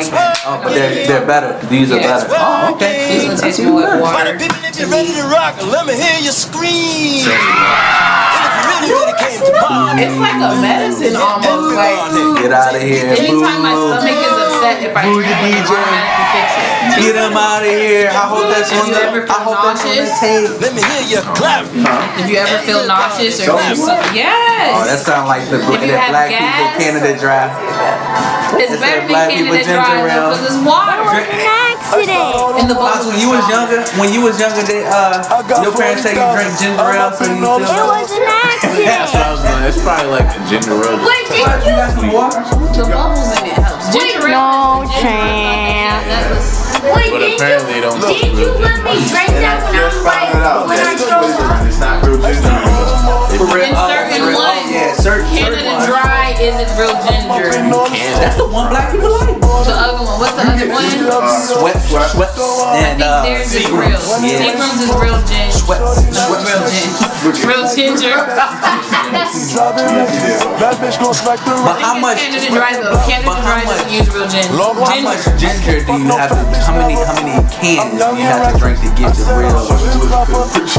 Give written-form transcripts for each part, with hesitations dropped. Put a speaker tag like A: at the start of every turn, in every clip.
A: like that.
B: Oh, but they're better. These are better. Oh, okay.
A: These ones taste more like water.
C: Ready to rock? Let me hear you scream.
A: It's like a medicine almost. Like,
B: get out of here.
A: anytime my stomach is upset, if I drink it, it automatically fix it.
B: Get them out of here. I hope that's on
A: If you ever feel nauseous,
C: Let me hear you clap.
A: if you ever feel nauseous or have something, yes.
B: Oh, that sounds like the
A: If you
B: that
A: have
B: Black
A: gas,
B: People Canada Dry.
A: It's
B: It's
A: better
B: that
A: than
B: Black people
A: Canada Dry
B: ginger ale.
A: because it's water. And the
B: Pops, when you was younger, they your parents take you drink ginger ale, so you still.
D: It was an accident.
E: That's what I was going. It's probably like a ginger ale.
A: Wait, did
B: You got some water?
A: the bubbles in it helps. Ginger ale.
D: No chance.
F: Wait,
E: But apparently they don't.
F: did you let me drink that when I was like, when I drove up?
E: It's not real ginger ale.
A: In certain ones,
B: Yeah, certain
A: Canada
B: ones.
A: Dry isn't real ginger.
B: That's the one Black people like.
A: The other one, what's the other one?
B: Sweats
A: I
B: and
A: think theirs is real.
B: Yeah.
A: Seagram's is real ginger.
B: Sweats.
A: No, real ginger. Real ginger.
B: But how much?
A: Canada Dry though. Canada Dry doesn't use real ginger.
B: How much ginger do you have to? How many cans do you have to drink to get the real?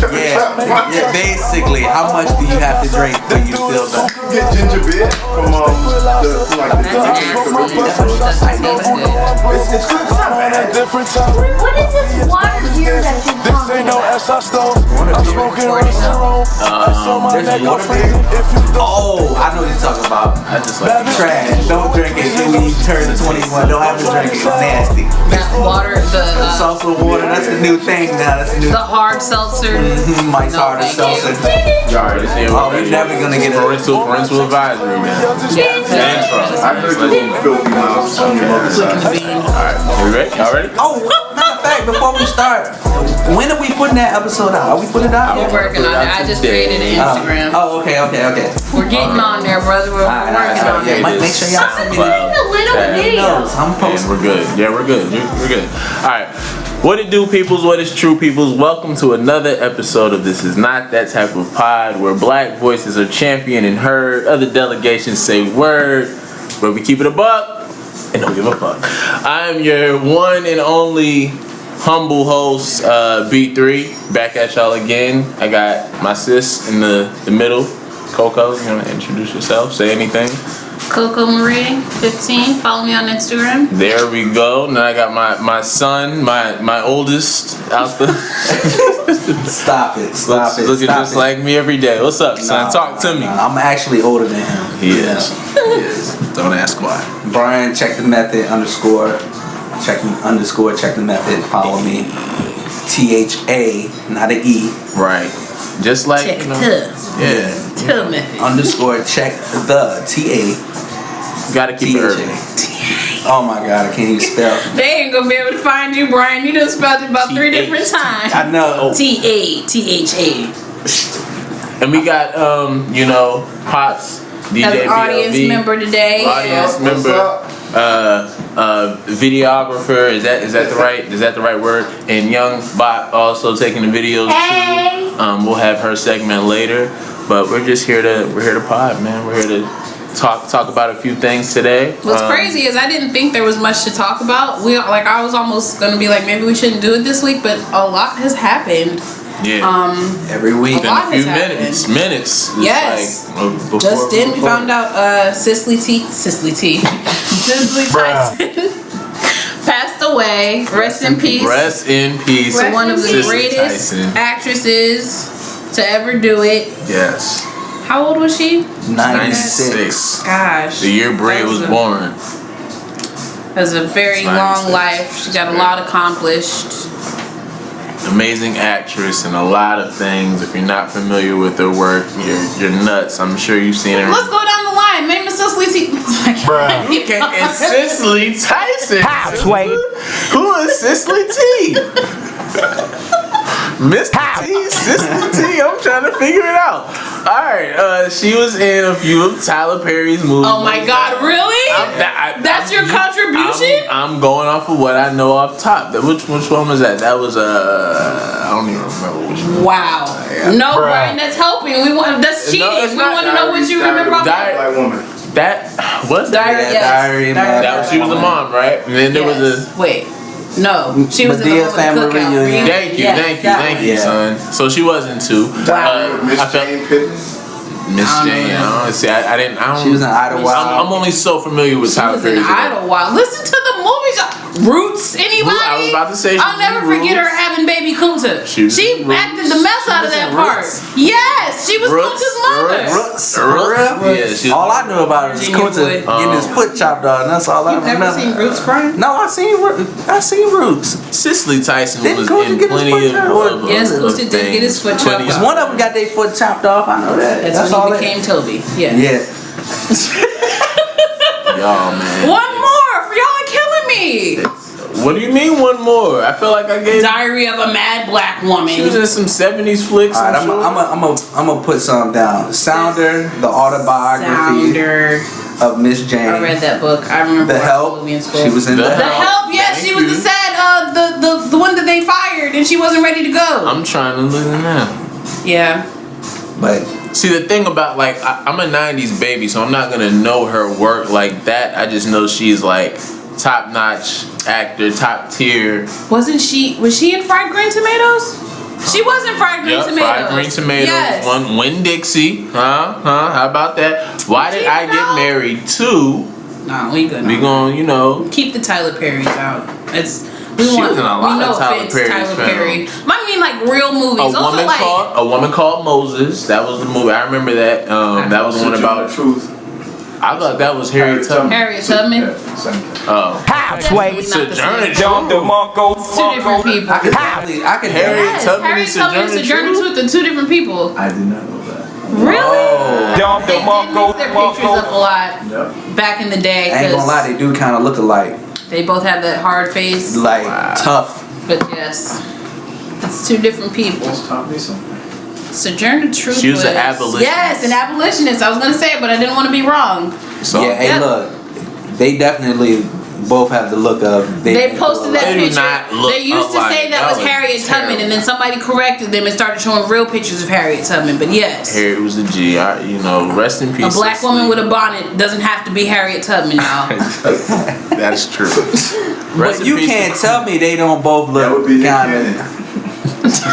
B: Yeah, basically, how much do you have to drink for you to feel better?
E: Get ginger beer from it's good. It's not bad.
F: What is this water here that you're talking about?
B: There's water beer. Oh, I know what you're talking about.
E: I just like
B: Trash. Don't drink it when you turn 21. Don't have to drink it. It's nasty.
A: That water,
B: Salsa water. That's the new thing now. That's the new.
A: the hard seltzer.
B: Mike's
A: No,
B: harder
A: thank you.
B: seltzer.
E: you already see it.
B: Oh, we're never gonna get a
E: parental advisory, man. I heard you didn't filthy mouth. Alright, you ready? Y'all ready?
B: Oh, matter of fact, before we start, when are we putting that episode out? Are we putting it out?
A: We're working on it. I just created an Instagram.
B: Oh, okay.
A: We're getting on there, brother. We're working on
B: Yeah,
A: it.
B: make sure y'all send me
E: Cloud.
F: The little video.
B: I'm
E: And
B: posting.
E: we're good. Yeah, we're good. We're good. Alright. What it do, peoples? What is true, peoples? Welcome to another episode of This Is Not That Type of Pod, where black voices are championed and heard, other delegations say word, but we keep it a buck and don't give a fuck. I am your one and only humble host, B3, back at y'all again. I got my sis in the middle, Coco. You want to introduce yourself? Say anything?
A: Coco Marie, 15. Follow me on Instagram.
E: There we go. Now I got my son, my oldest out there.
B: Stop it.
E: Looking just like me every day. What's up, son? Talk to me.
B: I'm actually older than him.
E: He is. Don't ask why.
B: Brian, check the method _. Check the method. Follow me. THA, not an E.
E: Right. Just like
A: Check
E: you know,
A: the method.
B: _ check the TA.
E: gotta keep it urban.
B: Oh my God, I can't even spell.
A: They ain't gonna be able to find you, Brian. You done spelled it about 3 different times.
B: I know.
A: TATHA.
E: And we got Pops, DJ
A: As an audience
E: BLV,
A: member today.
E: audience member, videographer. Is that the right word? And Young Bot also taking the videos
F: Hey.
E: too. We'll have her segment later, but we're here to pod, man. We're here to talk about a few things today.
A: What's crazy is I didn't think there was much to talk about. I was almost gonna be like, maybe we shouldn't do it this week, but a lot has happened.
E: Yeah.
B: Every week.
E: Been a few minutes. It's
A: Yes.
E: Like, before,
A: Just then we found out Cecily T. Cecily Tyson passed away. Rest in peace.
E: Rest in peace.
A: One of the
E: Cecily
A: greatest
E: Tyson.
A: actresses to ever do it.
E: Yes.
A: How old was she?
B: 96.
A: Gosh.
E: The year Bray was born.
A: Has a very long
E: 96.
A: life. She got a lot accomplished.
E: Amazing actress and a lot of things. If you're not familiar with her work, you're nuts. I'm sure you've seen her.
A: Let's go down the line. Name is Cecily T.
E: Okay, and Cecily Tyson. Who is Cecily T? Mr. T, Cecily T. I'm trying to figure it out. All right, she was in a few of Tyler Perry's movies.
A: Oh my God, really? That's your contribution?
E: I'm going off of what I know off top. Which one was that? That was I don't even remember which one.
A: Wow. No, Brian, that's helping. That's cheating.
E: No, it's
A: we
E: not.
A: want to know what you remember.
E: Black Woman. That was
A: Diary,
B: Yeah,
A: yes.
B: Diary,
A: Diary.
E: That was she was the mom, right? And then there was a.
A: Wait. No, she was in the
B: Madea
A: one with
B: family
A: the cookout.
B: reunion.
E: Thank you,
A: Yes,
E: thank
A: that
E: you,
B: one.
E: son. So she wasn't too.
G: Miss
E: I felt
G: Jane Pittman.
E: Miss Jane. I don't see. I didn't. I don't.
B: She was in Idlewild.
E: I'm only so familiar with
A: She
E: Tyler
A: was in
E: Perry.
A: Idlewild. Listen to the movies. Roots. Anybody?
E: I was about to say she
A: I'll
E: was
A: never
E: in
A: forget her
E: Roots.
A: having baby Kunta.
E: She was
A: She
E: in Roots.
A: acted the mess out of
B: was
A: that
B: in
A: part.
B: Roots.
A: Yes, she was Kunta's mother.
E: Yeah, she.
B: All I knew about it was
A: Virginia
B: Kunta
A: Wood.
B: getting his foot chopped off, and that's all I
A: You've
B: remember.
A: never seen Roots crying?
B: No, I seen Roots.
E: Cecily Tyson
B: Didn't
E: was
B: Kunta
E: in
B: get his
E: plenty
B: foot
E: of,
B: chopped?
E: of
A: Yes,
E: of
A: Kunta did
E: things.
A: get his foot chopped
E: Plenty
A: off.
E: of-
B: One of them got their foot chopped off. I know that.
A: That's
B: all
A: when he became Toby. Yeah.
B: Yeah.
E: Y'all, man.
A: One more for y'all are killing me.
E: What do you mean one more? I feel like I gave.
A: Diary of a Mad Black
E: She was
A: Woman.
E: in some 70s flicks.
B: All right,
E: I'm sure.
B: I'm gonna put something down. Sounder, the autobiography
A: Sounder.
B: of Miss Jane.
A: I read that book. I remember
B: The
A: watching
B: Help.
A: the movie in school.
B: She was in
E: The
B: The
A: The
B: Help.
A: Help, yes,
E: Thank
A: she was
E: you.
A: the sad, the one that they fired and she wasn't ready to go.
E: I'm trying to look it now.
A: Yeah.
B: But
E: See, the thing about, like, I'm a 90s baby, so I'm not gonna know her work like that. I just know she's like top-notch actor, top tier.
A: Was she in Fried Green Tomatoes? She was in Fried Green
E: Yep,
A: Tomatoes.
E: Fried Green Tomatoes.
A: Yes.
E: One Win Dixie. How about that? Why did I get married to?
A: No, we good.
E: We gon', you know.
A: Keep the Tyler Perrys out.
E: She was in a lot
A: no
E: of Tyler
A: offense,
E: Perry's
A: Tyler
E: films.
A: Perry. I mean, like real movies.
E: A woman called Moses. That was the movie. I remember that. That was the one about.
G: Truth.
E: I thought that was Harriet Tubman.
A: Harriet Tubman.
G: Yeah, same thing.
E: Oh,
A: Definitely not the same.
E: Sojourner Truth.
A: Two different people.
B: I could
E: Harriet
A: Yes,
E: Tubman
A: Harriet
E: and
A: Tubman and
E: Sojourner
A: Sojourner
E: Truth?
A: Truth are two different people.
G: I did not know that.
A: Really?
B: Oh.
A: They did mix their pictures up a lot
G: Yep.
A: back in the day.
B: I ain't gonna lie,
A: 'cause
B: they do kind of look alike.
A: they both have that hard face.
B: Like tough.
A: But yes, it's two different people.
G: Just taught me something.
A: Sojourner Truth
E: She was an abolitionist.
A: Yes, an abolitionist. I was gonna say it, but I didn't want to be wrong.
E: So
B: Yeah, hey,
A: Yep.
B: look, they definitely both have the look of.
A: They posted that
E: They do
A: picture.
E: not look
A: They used to
E: alike.
A: say that
E: That
A: was
E: was
A: Harriet Tubman,
E: terrible.
A: and then somebody corrected them and started showing real pictures of Harriet Tubman. But yes,
E: Harriet was a G. You know, rest in peace.
A: a black
E: Cecily.
A: woman with a bonnet doesn't have to be Harriet Tubman, y'all.
E: That's true. Rest
B: But
E: in
B: you
E: peace
B: can't
E: to-
B: tell me they don't both
G: That would
B: look
G: be
B: kind
G: canon.
B: of.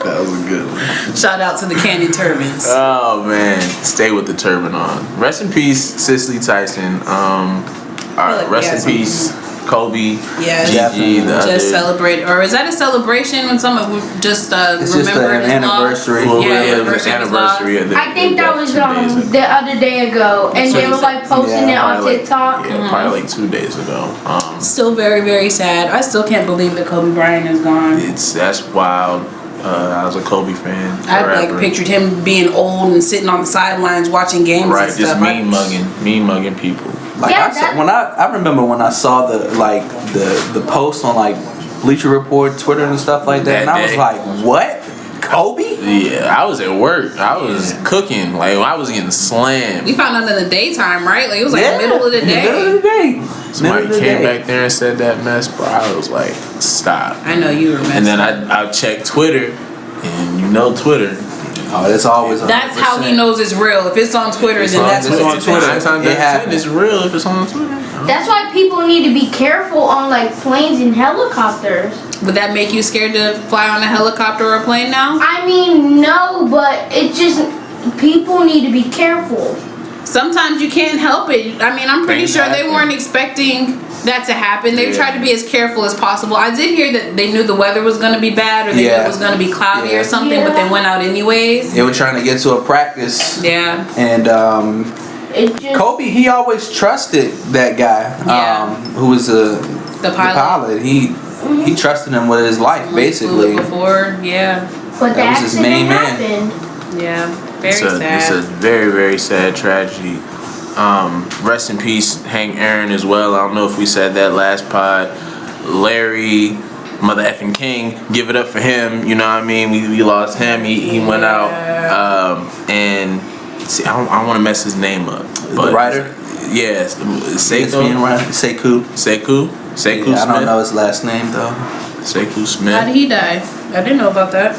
E: That was a good one.
A: Shout out to the Candy Turbans.
E: Oh man, stay with the turban on. Rest in peace, Cecily Tyson.
A: like we
E: Rest
A: had
E: in peace, Kobe.
A: Yes.
E: Gigi, the
A: Just
E: other.
A: celebrate, or is that a celebration when someone just
B: It's just
A: remembered
B: an
A: his loss?
B: anniversary.
E: Well,
A: Yeah,
E: yeah, it was
A: anniversary
E: the
A: of his loss.
E: anniversary of the.
F: I think that
E: the
F: was
E: 2 days ago.
F: the other day ago, and they were like posting it on
E: Probably like-
F: TikTok.
E: Yeah, probably like 2 days ago.
A: Still very, very sad. I still can't believe that Kobe Bryant is gone.
E: That's wild. I was a Kobe fan.
A: I
E: forever.
A: like pictured him being old and sitting on the sidelines watching games
E: Right,
A: and
E: just
A: stuff.
E: mean mugging people.
B: Like
F: Yeah,
B: I saw, when I remember when I saw the post on like Bleacher Report, Twitter and stuff like that,
E: That
B: and I was
E: day.
B: like, what? Kobe?
E: Yeah, I was at work. I was cooking. Like I was getting slammed.
A: We found out in the daytime, right? Like it was like
B: Yeah,
A: middle of the
B: in the middle
A: day.
B: of the day.
E: Somebody
B: Middle of the
E: came
B: day.
E: back there and said that mess, bro. I was like, stop.
A: I know you remember.
E: And then I checked Twitter, and you know Twitter.
B: Oh, that's always.
A: That's how he knows it's real. If it's on Twitter, then that's
B: it's
A: what
B: on
A: it's
B: Twitter.
E: Nine times out of
B: It
E: 10,
B: happened.
E: it's real if it's on Twitter.
F: That's why people need to be careful on like planes and helicopters.
A: Would that make you scared to fly on a helicopter or a plane now?
F: I mean, no, but it just people need to be careful.
A: Sometimes you can't help it. I mean, I'm pretty
E: Things
A: sure they
E: happen.
A: weren't expecting that to happen. They
E: Yeah.
A: tried to be as careful as possible. I did hear that they knew the weather was going to be bad or they knew
B: Yeah.
A: it was going to be cloudy
B: Yeah.
A: or something, but they went out anyways.
B: They were trying to get to a practice,
A: Yeah.
B: and
F: It just
B: Kobe, he always trusted that guy,
A: Yeah.
B: who was
A: The pilot.
B: He trusted him with his life,
A: Flew
B: basically.
A: it before. Yeah.
F: but the
B: That was his
F: accident
B: main man.
F: happened.
A: Yeah. Very
E: It's a
A: sad.
E: very, very sad tragedy. Rest in peace, Hank Aaron as well. I don't know if we said that last pod. Larry, mother effing King, give it up for him. You know what I mean? We lost him. He went out. And see, I don't want to mess his name up. But
B: The writer?
E: Yes,
B: ESPN writer, Sekou.
E: Sekou
B: Yeah,
E: Smith.
B: I don't know his last name though.
E: Sekou
A: How
E: Smith
A: did he die? I didn't know about that.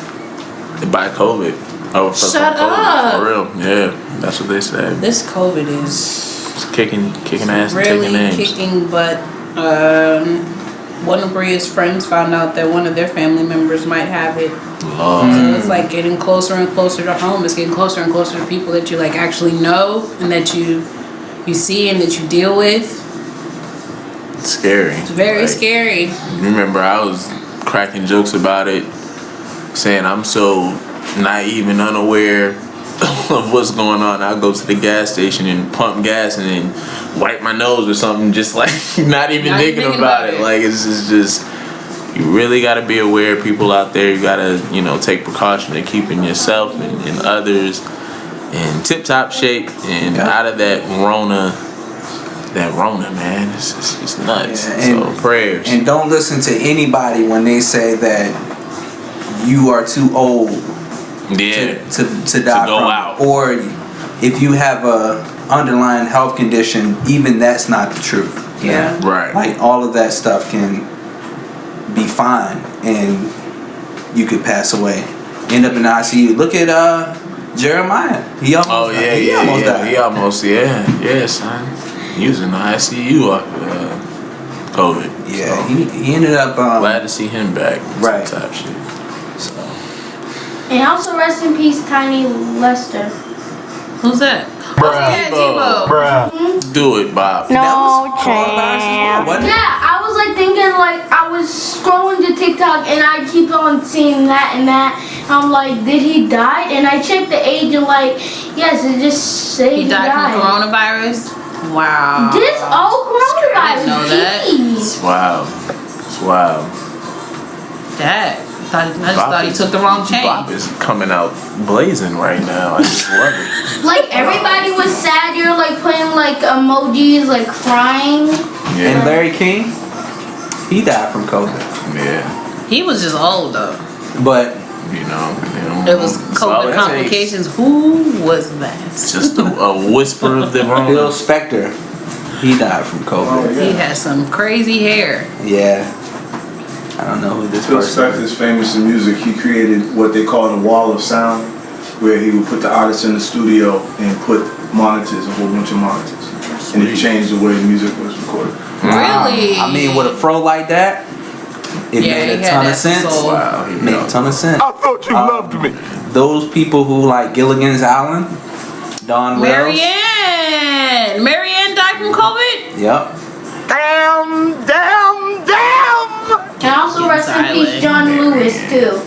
E: by COVID. Oh,
A: Shut up.
E: For real. Yeah, that's what they said.
A: This COVID is
E: It's kicking ass and
A: really
E: taking names.
A: kicking butt. One of Bria's friends found out that one of their family members might have it. So it's like getting closer and closer to home. It's getting closer and closer to people that you like actually know and that you see and that you deal with.
E: It's scary.
A: It's very scary.
E: Remember, I was cracking jokes about it, saying I'm so naive and unaware of what's going on. I'll go to the gas station and pump gas and then wipe my nose or something, just like not even thinking about it. Like it's just you really got to be aware of people out there. You got to take precaution in keeping yourself and others in tip-top shape and out of that Rona, man. It's nuts.
B: Yeah,
E: so prayers.
B: And don't listen to anybody when they say that you are too old to die
E: go
B: from
E: out.
B: it. Or if you have a underlying health condition, even that's not the truth.
A: Yeah.
E: Right.
B: Like all of that stuff can be fine and you could pass away. End up in the ICU. Look at Jeremiah. He almost died. He almost died.
E: He almost, son. He was in the ICU off COVID.
B: Yeah,
E: so
B: he ended up
E: glad to see him back.
B: Right.
E: Type shit.
B: So.
F: And also rest in peace, Tiny Lester.
A: Who's that?
E: Bruh.
A: Yeah, Debo.
E: Do it, Bob.
D: No
B: Coronavirus as well, wasn't it?
F: Yeah, I was like thinking, like I was scrolling to TikTok and I keep on seeing that and that. I'm like, did he die? And I checked the age and like, yes, it just said
A: He died from coronavirus. Wow.
F: This coronavirus.
A: I didn't know that.
F: Jeez.
E: It's wild.
A: Dad. I just thought he took the wrong chain.
E: Bob is coming out blazing right now. I just love it.
F: Like everybody was sad. You're like putting like emojis, like crying.
E: Yeah.
B: And Larry King, he died from COVID.
E: Yeah.
A: He was just old though.
B: But
A: It was COVID complications. Who was that?
E: Just a whisper of the
B: Bill
E: Rona.
B: Spector, he died from COVID.
A: He had some crazy hair.
B: Yeah. I don't know who this
G: Phil
B: person
G: Spector is famous in music. He created what they call the wall of sound, where he would put the artists in the studio and put monitors, a whole bunch of monitors. And it changed the way the music was recorded.
A: Really?
B: I mean, with a fro like that, it made
A: he
B: a
A: had
B: ton of
A: that
B: sense.
A: soul.
E: Wow.
B: It made a ton of sense.
C: I thought you loved me.
B: Those people who like Gilligan's Island, Don Wells.
A: Marianne died from COVID?
B: Yep.
C: Damn.
F: And also rest in peace,
A: silent.
F: John Lewis too.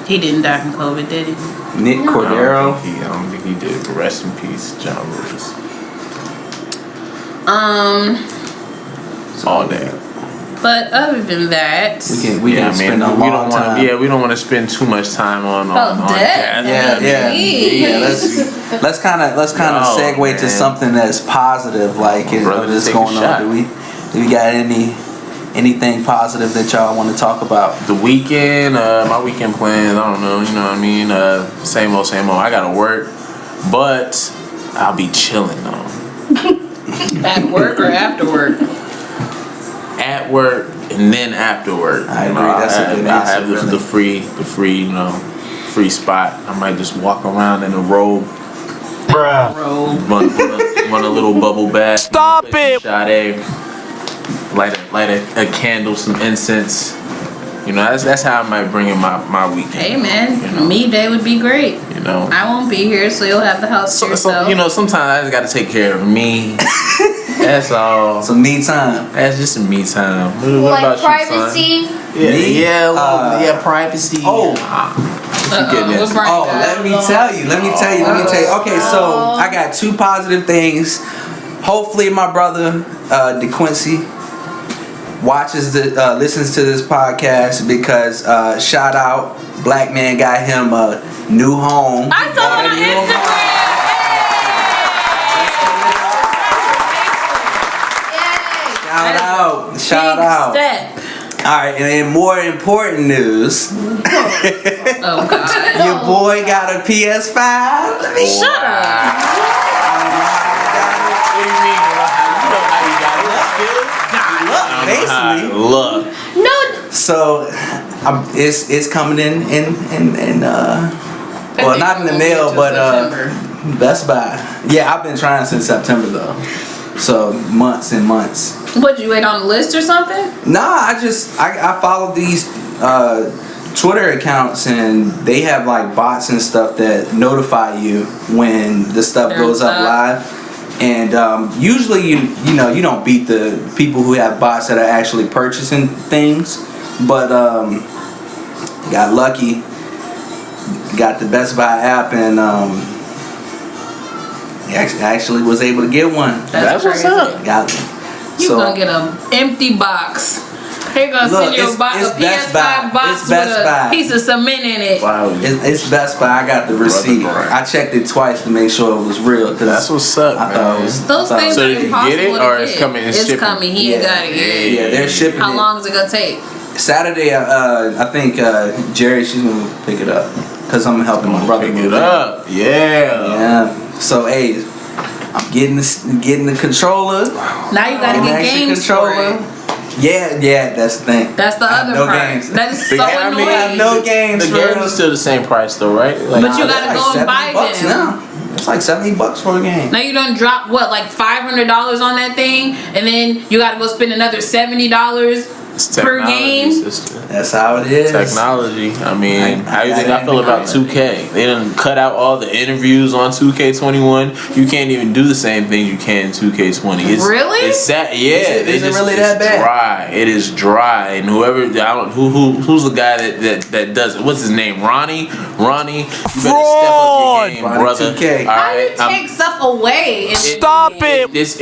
A: He didn't die from COVID, did he?
B: Nick Cordero.
E: I don't think he did. Rest in peace, John Lewis. All day.
A: But other than that,
B: We can spend a long time.
E: We don't want to spend too much time on
A: death.
E: death.
B: Yeah. Let's kind of
E: Oh,
B: segue
E: man.
B: to something that's positive. Like,
E: Brother,
B: what is
E: take a
B: going
E: shot.
B: on? Do we got anything positive that y'all want to talk about?
E: The weekend, my weekend plans, I don't know, you know what I mean? Same old. I gotta work, but I'll be chilling though.
A: at work or after work?
E: At work and then after work.
B: I
E: You
B: agree,
E: know,
B: that's a good
E: I
B: answer,
E: have the
B: really.
E: free spot. I might just walk around in a robe,
A: Robe.
E: run a little bubble bath.
C: Stop it.
E: Sade, light a candle, some incense. You know, that's how I might bring in my weekend.
A: Hey man,
E: You know?
A: me day would be great.
E: You know.
A: I won't be here, so you'll have the house to
E: So,
A: yourself.
E: you know, sometimes I just gotta take care of me. That's all.
B: Some me time.
E: That's just a me time. What
F: Like
E: about
F: privacy.
E: you, son? Yeah, privacy.
B: Oh.
E: Goodness.
B: Oh, let me tell you. Okay, so I got two positive things. Hopefully, my brother DeQuincy listens to this podcast because shout out, black man got him a new home.
A: I saw it on Instagram.
B: Shout out.
A: Step.
B: All right, and in more important news,
A: Oh God.
B: your boy got a PS5. Let me
A: Shut up.
B: Basically,
E: Look.
F: No,
B: so it's coming in Well, not in the mail, but Best Buy. Yeah, I've been trying since September though. So months and months.
A: What, you wait on the list or something?
B: Nah, I follow these Twitter accounts and they have like bots and stuff that notify you when the stuff goes up live. And usually you don't beat the people who have bots that are actually purchasing things, but got lucky. Got the Best Buy app and actually was able to get one.
A: That's what's up.
B: Got
A: You gonna get an empty box. They're gonna send you a PS5 box with a piece of cement in it.
E: Wow.
B: It's Best Buy. I got the receipt. I checked it twice to make sure it was real.
E: That's what's up, man.
A: Those things
E: so
A: are
E: did you
A: impossible
E: get it,
A: to
E: or
A: get.
E: it's coming?
A: It's coming. He ain't got it yet.
B: Yeah, they're shipping
A: How
B: it.
A: long is it gonna take?
B: Saturday, I think Jerry, she's gonna pick it up because I'm helping my brother
E: pick
B: move
E: it up. Yeah.
B: So hey, I'm getting the controller.
A: Now you gotta get games for it.
B: Yeah, that's the thing.
A: That's the other
B: no
A: part.
B: games.
A: That is so
E: I mean,
A: annoying.
B: No games.
E: The games are still the same price though, right? Like,
A: But you gotta go and buy
B: $70
A: them.
B: now. It's like $70 for a game.
A: Now you done drop what, like $500 on that thing, and then you gotta go spend another $70 per game.
B: That's how it is.
E: Technology. I mean, how do you think I feel about 2K? They done cut out all the interviews on 2K21. You can't even do the same things you can in 2K20.
A: Really?
E: It's sad. Yeah.
B: Is it really that bad?
E: Dry. It is dry. And whoever, who's the guy that does it? What's his name? Ronnie. You better step up your game, brother.
B: 2K.
E: All
A: How do you
E: right.
A: take stuff away?
C: Stop it!
E: It's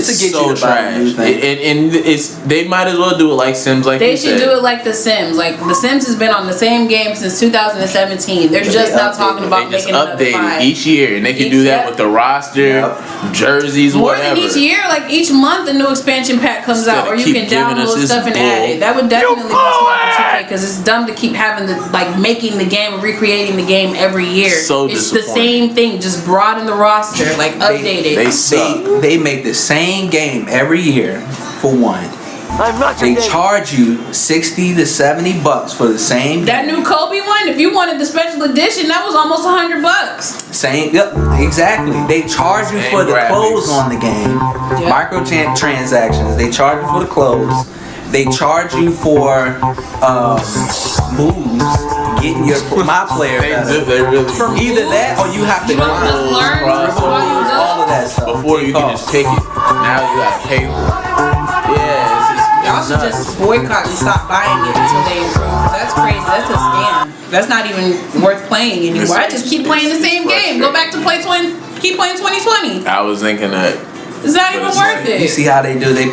B: to get
E: so
B: you to buy a new
E: trash.
B: thing.
E: And it's they might as well do it like Sims, like
A: They
E: you
A: should
E: said.
A: do it like The Sims. Like The Sims has been on the same game since 2017. They're just now talking about
E: They just
A: making another
E: update
A: 5.
E: it each year, and they can do that with the roster, jerseys,
A: More
E: whatever.
A: than each year, like each month, a new expansion pack comes
E: Instead
A: out,
E: of
A: or you
E: keep
A: can
E: giving us
A: download
E: this
A: stuff and
E: bull.
A: add it. That would definitely be smart for 2K because it's dumb to keep having the making the game and recreating the game every year.
E: So
A: it's the
E: disappointing.
A: same thing, just broaden the roster, like update it.
E: They suck.
B: They make the same game every year for one.
C: I'm not
B: They charge you $60 to $70 for the same
A: That
B: game.
A: new Kobe one, if you wanted the special edition, that was almost $100.
B: Same, yep, exactly. They charge you
E: Same
B: for the
E: graphics.
B: clothes on the game.
A: Yep.
B: Microtransactions. They charge you for the clothes. They charge you for moves. Getting your my player better.
E: They really
B: Either that or you have to
A: You don't just learn
B: all of that stuff.
E: before you can just pick it. Now you gotta pay for it. Yeah,
A: Y'all should
E: nuts.
A: just boycott and stop buying it until they improve. That's crazy. That's a scam. That's not even worth playing anymore. I just keep playing the same game. Go back to keep playing 2020.
E: I was thinking that.
A: It's not even worth
B: You
A: it.
B: see how they do? They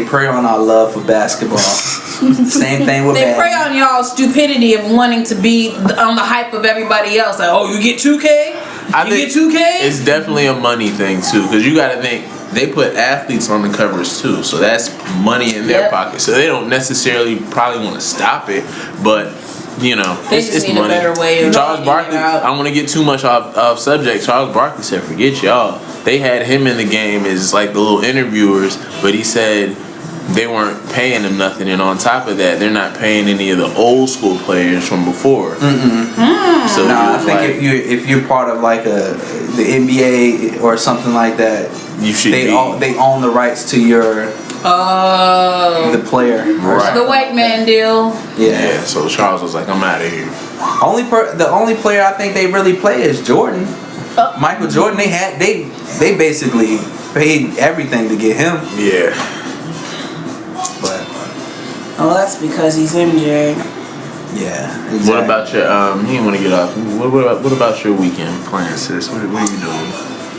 B: prey on our love for basketball. Same thing with
A: They prey
B: Madden.
A: on y'all's stupidity of wanting to be on the hype of everybody else. Like, oh, you get 2K?
E: I
A: You
E: think
A: get 2K?
E: It's definitely a money thing too, because you got to think they put athletes on the covers too, so that's money in their
A: Yep.
E: pocket. So they don't necessarily probably want to stop it, but you know,
A: They
E: it's,
A: just
E: it's
A: need a
E: money.
A: better way of
E: Charles
A: getting it
E: Barkley.
A: out.
E: I don't want to get too much off subject. Charles Barkley said, "Forget y'all." They had him in the game as like the little interviewers, but he said they weren't paying him nothing, and on top of that, they're not paying any of the old school players from before. So
B: Nah, I think
E: like,
B: if you're part of like the NBA or something like that,
E: you should
B: they
E: be
B: own the rights to your
A: Oh.
B: the player.
E: Right.
A: The white man deal.
E: Yeah, so Charles was like, "I'm out of here."
B: The only player I think they really play is Jordan. Michael Jordan. They basically paid everything to get him.
E: Yeah.
B: But
A: Oh, that's because he's MJ.
B: yeah.
E: What
B: Exactly.
E: about your you didn't want to get off? What about your weekend plans, sis? What are you doing?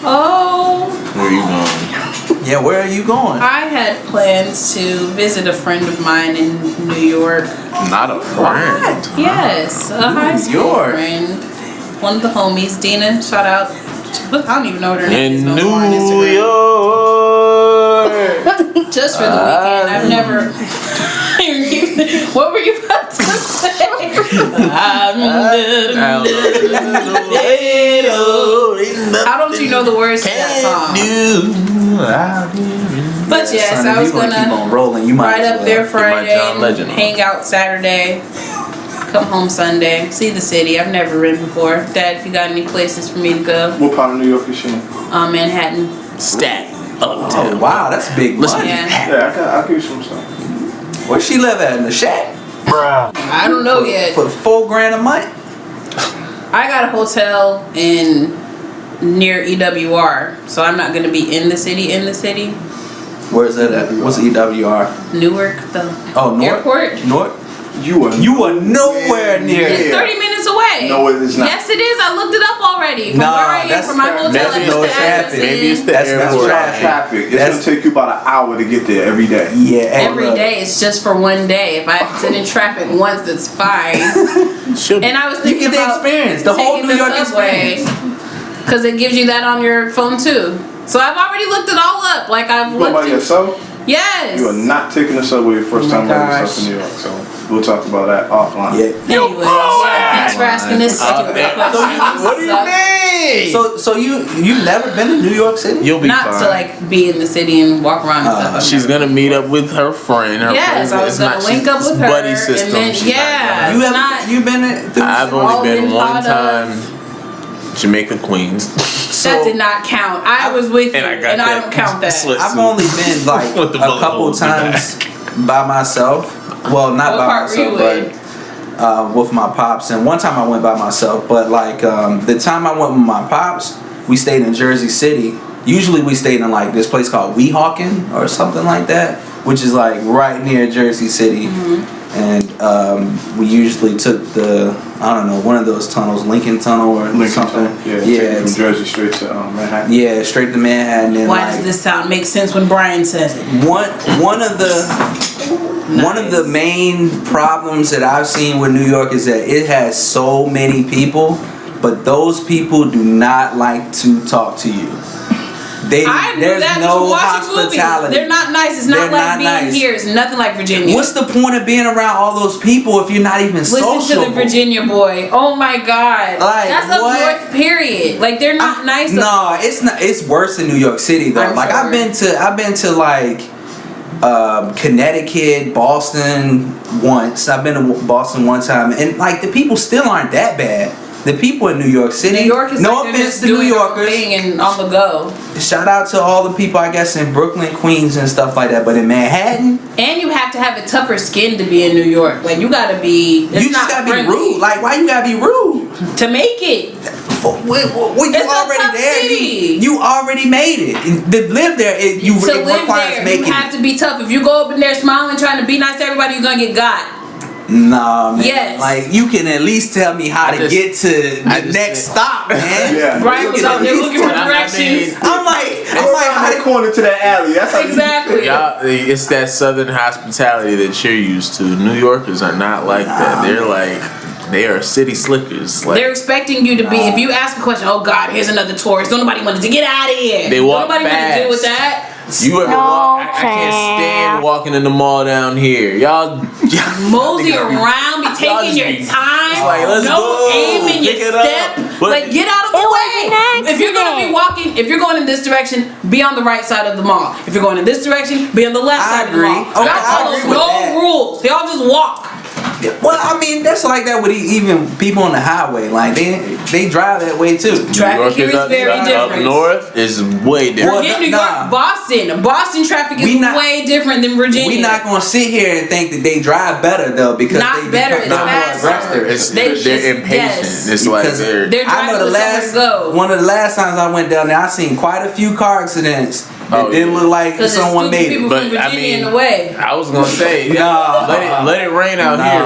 A: Oh.
E: Where are you going?
B: Yeah, where are you going?
A: I had plans to visit a friend of mine in New York.
E: Not a friend.
A: Yes, a high school
B: York.
A: friend. One of the homies, Dina. Shout out. I don't even know what her name is
E: In
A: no more on
E: New
A: Instagram.
E: York.
A: Just for the weekend. I've never. What were you about to say? How don't you know the words to that song? But yes,
B: Sonny,
A: I was
B: you keep
A: gonna
B: on rolling. You might
A: ride
B: as
A: up
B: well.
A: there
E: my
A: Friday,
E: John
A: and
E: Legend on.
A: hang out Saturday. come home Sunday, see the city. I've never been before. Dad, if you got any places for me to go?
G: What part of New York is she in?
A: Manhattan.
E: Stat.
B: Oh,
E: Uptown.
B: wow, that's big money.
A: Yeah.
G: Yeah, I'll give you some stuff.
B: Where she live at? In the shack?
A: I don't know yet.
B: For $4,000 a month?
A: I got a hotel near EWR, so I'm not gonna be in the city.
B: Where's that at? What's EWR?
A: Newark, the airport.
B: North?
G: You are
B: nowhere near
A: It's
B: it.
A: 30 minutes away.
G: No, it is not.
A: Yes, it is. I looked it up already. From
B: Nah,
A: where I am,
B: that's
A: from my hotel,
E: maybe
A: I
E: it's
A: put
B: no
A: the address
B: traffic.
E: Maybe it's
A: in.
E: the
B: That's
E: airport.
G: traffic. It's
B: That's-
G: gonna take you about an hour to get there every day.
B: Yeah, hey,
A: Every
B: look.
A: day. It's just for one day. If I have to sit in traffic once, that's fine.
E: Should
A: And I was
B: You
A: thinking
B: get the
A: about
B: experience, the whole
A: taking
B: New
A: the
B: York
A: subway,
B: experience.
A: because it gives you that on your phone too. So I've already looked it all up. Like I've
G: You go by
A: looked.
G: yourself?
A: Yes.
G: You are not taking the subway your first time by
B: gosh.
G: yourself in New York. So we'll talk about that offline.
B: Yeah.
A: Anyways, thanks for asking this stupid question.
E: What do you mean?
B: So you've never been to New York City?
E: You'll be
A: Not
E: fine.
A: to like be in the city and walk around and stuff. I've
E: She's
A: never-
E: gonna meet up with her friend. Her
A: Yes,
E: friend
A: I was
E: is
A: gonna
E: not-
A: link up
E: she's
A: with her,
E: buddy
A: and
E: system.
A: then-
E: She's not
A: yeah.
E: gonna-
B: You
A: It's not-
B: You've been through
E: I've
A: all
E: only been
A: been
E: one
A: thought
E: time.
A: of.
E: Jamaica, Queens.
A: That did not count. I was with you,
E: And I got
A: and I
E: that
A: don't count that.
E: sweat
B: I've
E: suit.
B: only been like
E: With the
B: a
E: bullet
B: couple
E: holes in the
B: times by myself. Well, not
A: What
B: by
A: part were you
B: myself, but with my pops. And one time I went by myself. But like the time I went with my pops, we stayed in Jersey City. Usually we stayed in like this place called Weehawken or something like that, which is like right near Jersey City. And we usually took one of those tunnels, Lincoln Tunnel or
G: Lincoln
B: something.
G: Tunnel. Yeah,
B: Yeah,
G: from Jersey straight to Manhattan.
B: yeah, straight to Manhattan. And
A: Why
B: like,
A: does this sound make sense when Brian says it?
B: one of the main problems that I've seen with New York is that it has so many people, but those people do not like to talk to you.
A: I knew
B: There's
A: that
B: no
A: just watching
B: hospitality.
A: movies. They're not nice. It's not
B: They're
A: like
B: not
A: being
B: nice.
A: here. It's nothing like Virginia.
B: What's the point of being around all those people if you're not even
A: Listen
B: sociable?
A: to the Virginia boy. Oh my God.
B: Like,
A: that's up
B: what?
A: north. Period. Like they're not nice.
B: No, it's not. It's worse in New York City though.
A: I'm
B: Like
A: sure.
B: I've been to like Connecticut, Boston once. I've been to Boston one time, and like the people still aren't that bad. The people in New York City.
A: New York is
B: no
A: like they're
B: offense
A: just
B: to New
A: doing their own
B: Yorkers.
A: thing and on the go.
B: Shout out to all the people I guess in Brooklyn, Queens, and stuff like that. But in Manhattan,
A: And you have to have a tougher skin to be in New York. Like you gotta be. It's
B: you just
A: not
B: gotta be
A: friendly.
B: rude. Like why you gotta be rude?
A: to make it.
B: You
A: It's a
B: already
A: tough
B: there.
A: city.
B: You already made it. And to live there, it
A: To live
B: requires
A: there,
B: making
A: you have to be tough. If you go up in there smiling, trying to be nice to everybody, you're gonna get got.
B: Nah, man.
A: Yes.
B: Like you can at least tell me how to get to the next stop, man.
G: Yeah.
A: Brian
B: You
A: was
B: can
A: out
B: at
A: there
B: least
A: looking for
B: tell-
A: directions.
B: I'm like,
G: How to corner to that alley. That's how
A: Exactly.
E: Y'all, it's that southern hospitality that you're used to. New Yorkers are not like that. They're like, they are city slickers. Like,
A: They're expecting you to be. If you ask a question, oh God, here's another tourist. Don't nobody want to get out of here.
E: They walk
A: Don't nobody want to deal with
E: fast.
A: that.
E: you ever
D: No,
E: walk? I can't stand
D: champ.
E: walking in the mall down here. Y'all
A: Mosey
E: niggas be-
A: around, be
E: y'all
A: taking
E: just
A: your
E: be-
A: time.
E: It's like, let's
A: no
E: go.
A: aim in
E: Pick
A: your
E: it up.
A: step.
E: But-
A: Like get out of the
D: It was
A: way.
D: an
A: If you're gonna be
D: accident.
A: walking, if you're going in this direction, be on the right side of the mall. If you're going in this direction, be on the left
B: I
A: side
B: agree.
A: of the mall.
B: Okay,
A: Y'all
B: I
A: follow
B: agree with
A: no
B: that.
A: rules. Y'all just walk.
B: Well, I mean, that's like that with even people on the highway. Like they drive that way too.
A: Traffic here is very
E: up
A: different.
E: north is way different.
B: Well,
A: Forget New
B: nah.
A: York, Boston. Boston traffic is
B: We not-
A: way different than Virginia.
B: We not gonna sit here and think that they drive better though because
A: Not
B: they
A: better,
B: become
A: it's
B: more
A: faster.
B: aggressive.
E: It's,
A: They
E: they're
A: just-
E: impatient.
A: yes.
E: It's like
B: Because
E: they're
A: They're
B: I know
A: driving
B: the
A: with
B: last
A: somewhere to go.
B: one of the last times I went down there, I seen quite a few car accidents that
E: Oh,
B: didn't
E: yeah.
B: look like
A: Because
B: someone made
A: people
B: it.
E: But,
A: from Virginia
E: I mean,
A: in the way.
E: I was gonna say,
B: Nah.
E: let it rain out
B: Nah,
E: here.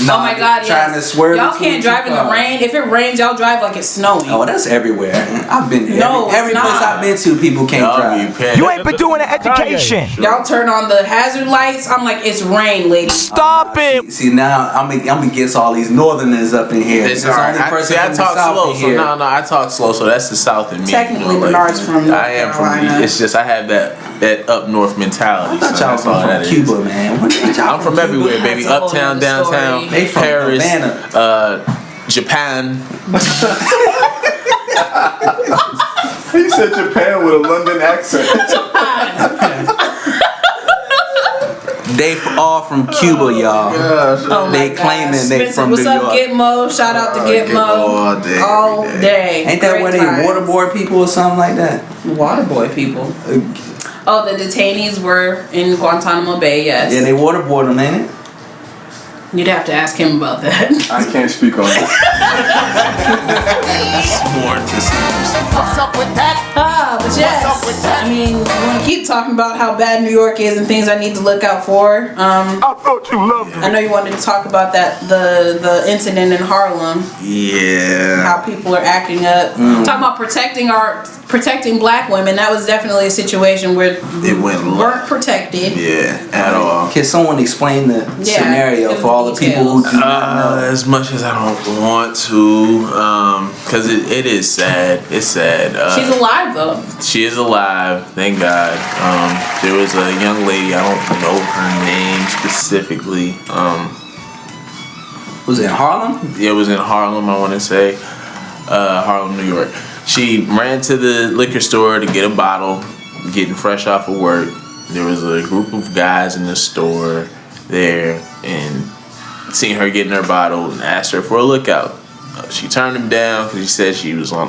B: nah,
A: Oh my God,
B: trying
A: yes.
B: to swerve.
A: Y'all
B: between
A: can't
B: two
A: drive in the
B: cars.
A: rain. If it rains, y'all drive like it's snowing.
B: Oh, that's everywhere. I've been
A: No,
B: every
A: it's
B: place
A: not.
B: I've been to, people can't
E: Y'all be
B: drive.
E: paying.
C: You ain't been doing the education.
A: Y'all turn on the hazard lights. I'm like, it's rain, lady.
C: Stop it.
B: See now, I'm against all these northerners up in here.
E: It's
B: There's
E: alright.
B: only person
E: I
B: from the
E: talk
B: south
E: slow,
B: in
E: so
B: here.
E: no, I talk slow, so that's the south in me.
A: Technically,
E: you know,
A: Bernard's from North
E: I am
A: Carolina.
E: from. It's just I have that up north mentality.
B: I thought
E: so
B: y'all
E: that's all
B: from
E: that is.
B: Cuba, man. What ain't y'all
E: I'm from
B: Cuba?
E: everywhere, baby.
A: That's a whole
E: Uptown,
A: nother story.
E: downtown,
B: They from
E: Paris,
B: Havana.
E: Japan.
G: He said Japan with a London accent.
B: They all from Cuba, y'all.
A: Oh
B: They
A: my
B: claiming
A: gosh.
B: they
A: Spencer,
B: from
A: what's
B: New
A: up,
B: York.
A: Gitmo? Shout out to Gitmo.
G: All day.
B: Ain't that
A: Great
B: where they
A: times.
B: waterboard people or something like that?
A: Waterboy people. Oh, the detainees were in Guantanamo Bay, yes.
B: Yeah, they waterboard them, ain't it?
A: You'd have to ask him about that.
G: I can't speak on that.
C: What's up with that?
A: But yes, I mean, we want to keep talking about how bad New York is and things I need to look out for.
C: I thought you loved
A: I know you wanted to talk about that the incident in Harlem,
B: Yeah.
A: how people are acting up. Talking about protecting black women. That was definitely a situation where
E: It went
A: weren't protected.
E: Yeah, at all.
B: Can someone explain the
A: Yeah,
B: scenario
A: give
B: for all the people who
A: details.
B: do not know?
E: As much as I don't want to, because it is sad. It's sad.
A: She's alive though.
E: She is alive, thank God. There was a young lady, I don't know her name specifically.
B: Was it in Harlem?
E: It was in Harlem, I want to say. Harlem, New York. She ran to the liquor store to get a bottle, getting fresh off of work. There was a group of guys in the store there and seen her getting her bottle and asked her for a lookout. She turned him down because she said she was on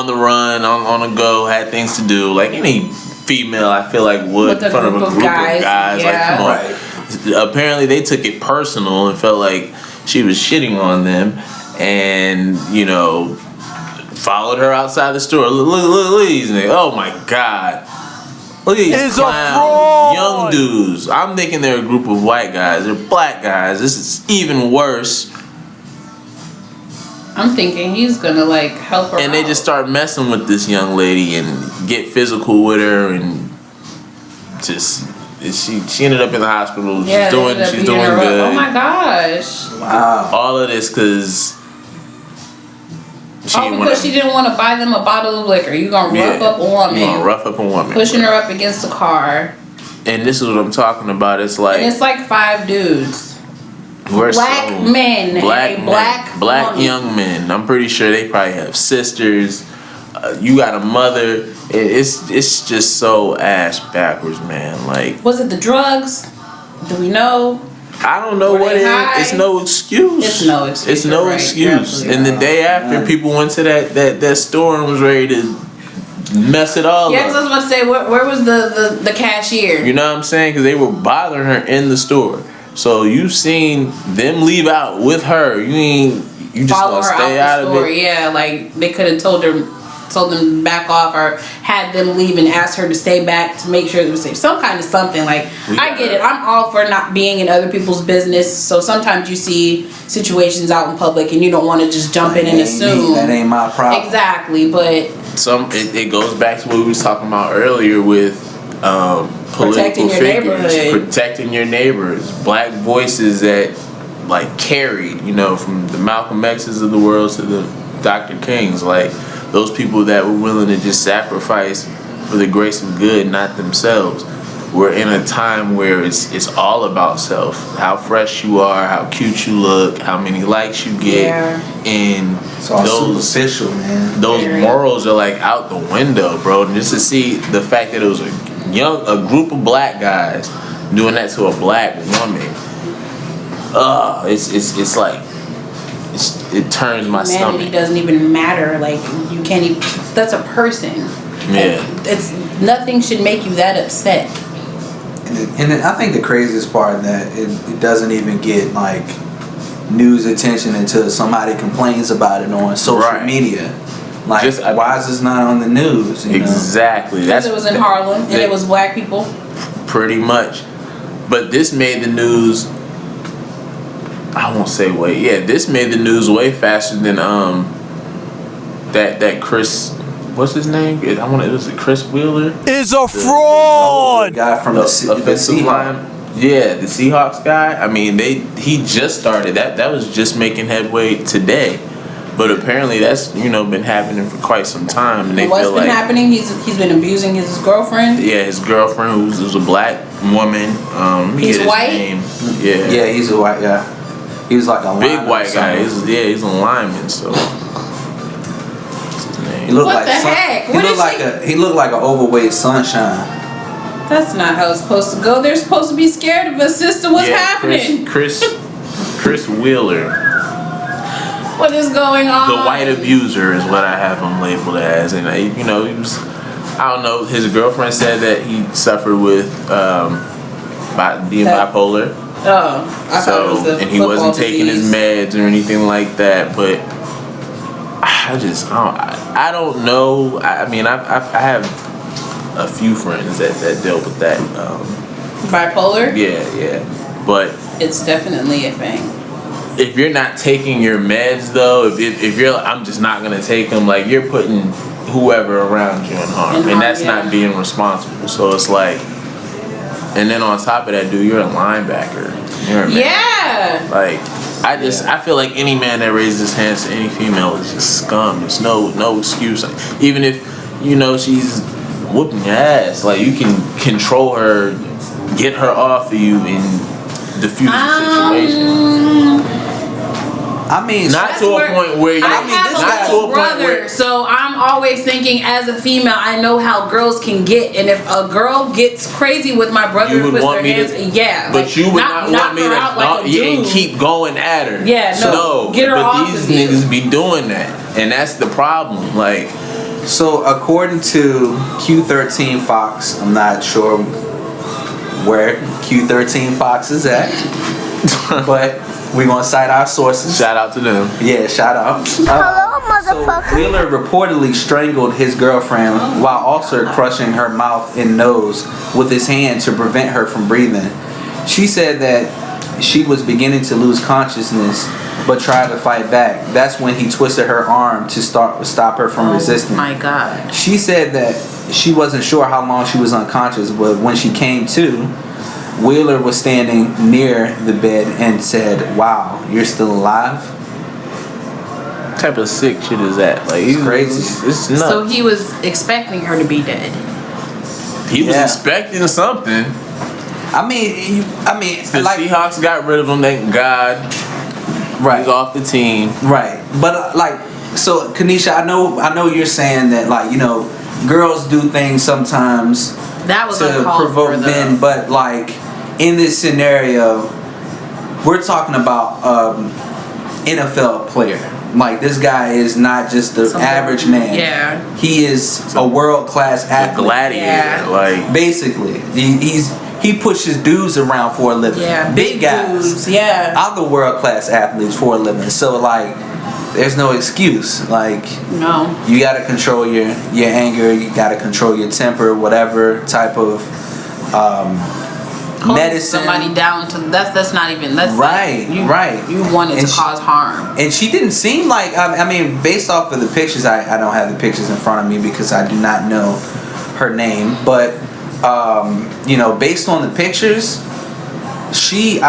E: the run, on a go, had things to do, like any female I feel like would
A: With
E: in front of a group of guys.
A: yeah.
E: Like, come on.
B: Right.
E: Apparently they took it personal and felt like she was shitting on them, and followed her outside the store. Look at these niggas. Oh my God. Look at these
C: It's a
E: clowns,
C: fraud.
E: young dudes. I'm thinking they're a group of white guys. They're black guys. This is even worse.
A: I'm thinking he's gonna help her.
E: And they just start messing with this young lady and get physical with her, and just she ended up in the hospital.
A: Yeah,
E: She's doing
A: her
E: good.
A: up. Oh my gosh.
B: Wow.
E: All of this because
A: She didn't want to buy them a bottle of liquor. You gonna rough up a woman.
E: You gonna rough up a woman.
A: Pushing her up against the car.
E: And this is what I'm talking about. It's like
A: And it's like 5 dudes. Black men.
E: Black
A: woman.
E: young men. I'm pretty sure they probably have sisters. You got a mother. It's just so ass backwards, man. Like,
A: Was it the drugs? Do we know?
E: I don't know
A: Were
E: what
A: they
E: it
A: high?
E: is. It's no excuse.
A: It's no excuse.
E: It's no
A: You're right. You're
E: excuse.
A: absolutely
E: And the
A: right.
E: day after, people went to that store and was ready to mess it all
A: Yeah, 'cause I was
E: up.
A: about to say, where was the cashier?
E: You know what I'm saying? Because they were bothering her in the store. So you seen them leave out with her. You just
A: Follow
E: gonna
A: her
E: stay
A: out
E: out
A: the
E: of
A: store.
E: it.
A: Yeah, like they could have told them back off or had them leave and asked her to stay back to make sure it was safe. Some kind of something. Like, I get it. I'm all for not being in other people's business. So sometimes you see situations out in public and you don't want to just jump in and assume.
B: That ain't my problem.
A: Exactly, but
E: It goes back to what we was talking about earlier with political
A: Protecting your
E: figures,
A: neighborhood.
E: protecting your neighbors, black voices that carried, from the Malcolm X's of the world to the Dr. Kings, those people that were willing to just sacrifice for the grace of good, not themselves. We're in a time where it's all about self. How fresh you are, how cute you look, how many likes you get,
A: Yeah.
E: and
B: It's all
E: those
B: superficial, man.
E: those
A: Very.
E: morals are out the window, bro. And just to see the fact that it was a group of black guys doing that to a black woman, it turns my
A: humanity
E: stomach.
A: doesn't even matter. Like, you can't even. That's a person.
E: Yeah.
A: It's nothing should make you that upset.
B: And I think the craziest part that it doesn't even get news attention until somebody complains about it on social
E: Right.
B: media.
E: Just-
B: why is this not on the news? You know?
E: Exactly.
A: Because it was in Harlem and it was black people.
E: Pretty much. But this made the news. I won't say way. Yeah, this made the news way faster than that Chris. What's his name? Was it Chris Wheeler?
C: Is a
B: The
C: fraud.
B: guy from the
E: offensive
B: Seahawks.
E: line. Yeah, the Seahawks guy. I mean, he just started that was just making headway today, but apparently that's been happening for quite some time, and they
A: What's
E: feel
A: been
E: like
A: happening? He's been abusing his girlfriend.
E: yeah, his girlfriend who's a black woman.
A: He's
E: get his
A: white?
E: name. Yeah,
B: Yeah, he's a white guy. He was like a
E: big
B: lineman
E: white
B: or
E: guy.
B: something.
E: He's a lineman. So what's his name?
B: He looked
A: What
B: like
A: the heck? What is
B: he looked like an overweight Sunshine.
A: That's not how it's supposed to go. They're supposed to be scared of us, sister. What's happening?
E: Chris Wheeler.
A: What is going on?
E: The white abuser is what I have him labeled as, and he was. I don't know. His girlfriend said that he suffered with being bipolar.
A: Oh, I thought it was the
E: and he wasn't taking his meds or anything like that. But I don't know. I mean, I have a few friends that dealt with that.
A: Bipolar?
E: Yeah. But
A: it's definitely a thing.
E: If you're not taking your meds though, if you're, I'm just not gonna take them. Like, you're putting whoever around you in harm, and that's not being responsible. So it's like, and then on top of that, dude, you're a linebacker. You're a man.
A: Yeah.
E: Like, I feel like any man that raises his hands to any female is just scum. There's no excuse. Like, even if she's whooping your ass, like, you can control her, get her off of you, and diffuse the situation.
B: I mean,
E: not to a point where you.
A: I have a little brother, so I'm always thinking, as a female, I know how girls can get, and if a girl gets crazy with my brother,
E: you would
A: with
E: want
A: their
E: me
A: hands,
E: but you would not want me to and keep going at her.
A: Yeah, no, get her off
E: these
A: of you.
E: niggas be doing that, and that's the problem. Like,
B: so according to Q13 Fox, I'm not sure where Q13 Fox is at, but we're gonna cite our sources.
E: Shout out to them.
B: Yeah, shout out.
D: Hello, motherfucker.
B: So Wheeler reportedly strangled his girlfriend while also crushing her mouth and nose with his hand to prevent her from breathing. She said that she was beginning to lose consciousness but tried to fight back. That's when he twisted her arm to stop her from resisting.
A: Oh my God.
B: She said that she wasn't sure how long she was unconscious, but when she came to, Wheeler was standing near the bed and said, "Wow, you're still alive?"
E: What type of sick shit is that? Like,
B: It's crazy.
E: It's nuts.
A: So he was expecting her to be dead.
E: He was expecting something.
B: I mean,
E: The Seahawks got rid of him, thank God.
B: Right.
E: He's off the team.
B: Right. But so Kanisha, I know you're saying that, girls do things sometimes
A: That was
B: to
A: uncalled
B: provoke
A: for,
B: men, but in this scenario, we're talking about NFL player. Like, this guy is not just the average man.
A: Yeah.
B: He is a world-class athlete.
E: A gladiator.
A: Yeah.
E: Like,
B: Basically, he pushes dudes around for a living.
A: Yeah.
B: Big guys.
A: Dudes, yeah.
B: Other world-class athletes for a living. So there's no excuse.
A: No.
B: You gotta control your anger. You gotta control your temper. Whatever type of medicine.
A: Somebody down to that's not even
B: Right.
A: You wanted to cause harm.
B: And she didn't seem like. I mean, based off of the pictures, I don't have the pictures in front of me because I do not know her name. But based on the pictures, he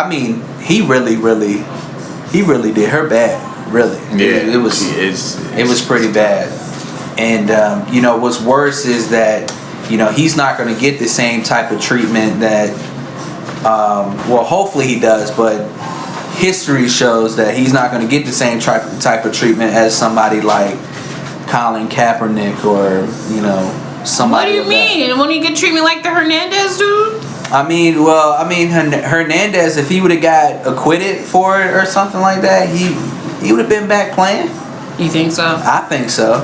B: really did her bad. Really,
E: yeah,
B: it was pretty bad. And what's worse is that he's not going to get the same type of treatment that hopefully he does, but history shows that he's not going to get the same type of treatment as somebody like Colin Kaepernick or somebody.
A: What do you mean? And when you get treatment like the Hernandez dude?
B: Hernandez, if he would have got acquitted for it or something like that, he would have been back playing.
A: You think so?
B: I think so.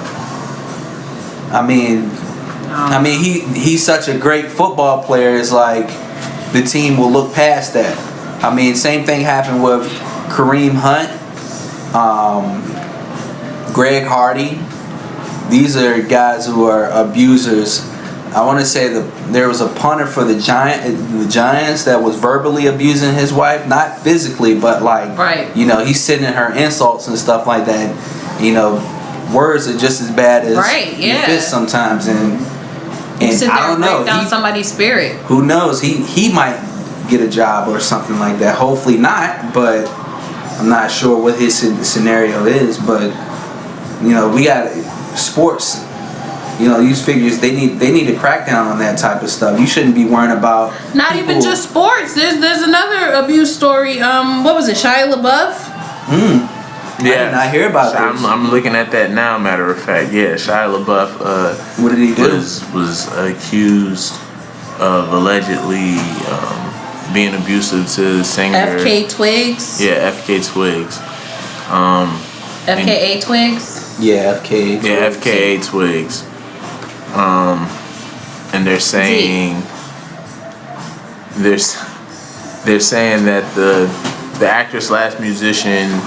B: He's such a great football player. It's like the team will look past that. Same thing happened with Kareem Hunt, Greg Hardy. These are guys who are abusers. I want to say there was a punter for the Giants that was verbally abusing his wife, not physically, but he's sending her insults and stuff like that. Words are just as bad as fists sometimes, and I don't know.
A: Break down somebody's spirit.
B: Who knows? He might get a job or something like that. Hopefully not, but I'm not sure what his scenario is. But we got sports. These figures, they need to crack down on that type of stuff. You shouldn't be worrying about
A: not even just sports. There's another abuse story. What was it? Shia LaBeouf?
B: Yeah, I did not hear about this.
E: I'm looking at that now. Matter of fact, yeah, Shia LaBeouf.
B: What did he do?
E: Was accused of allegedly being abusive to the singer.
A: FK Twigs?
E: Yeah, FK Twigs.
A: FKA Twigs?
B: Yeah, FKA Twigs.
E: Yeah, FKA Twigs. And they're saying they're saying that the actress slash musician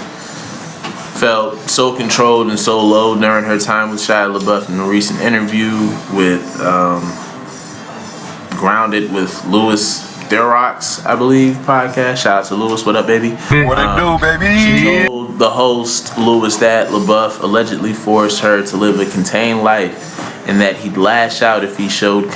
E: felt so controlled and so low during her time with Shia LaBeouf in a recent interview with Grounded with Louis Therox, I believe, podcast. Shout out to Louis. What up, baby?
C: What it do, baby?
E: She told the host, Louis, that LaBeouf allegedly forced her to live a contained life and that he'd lash out if she showed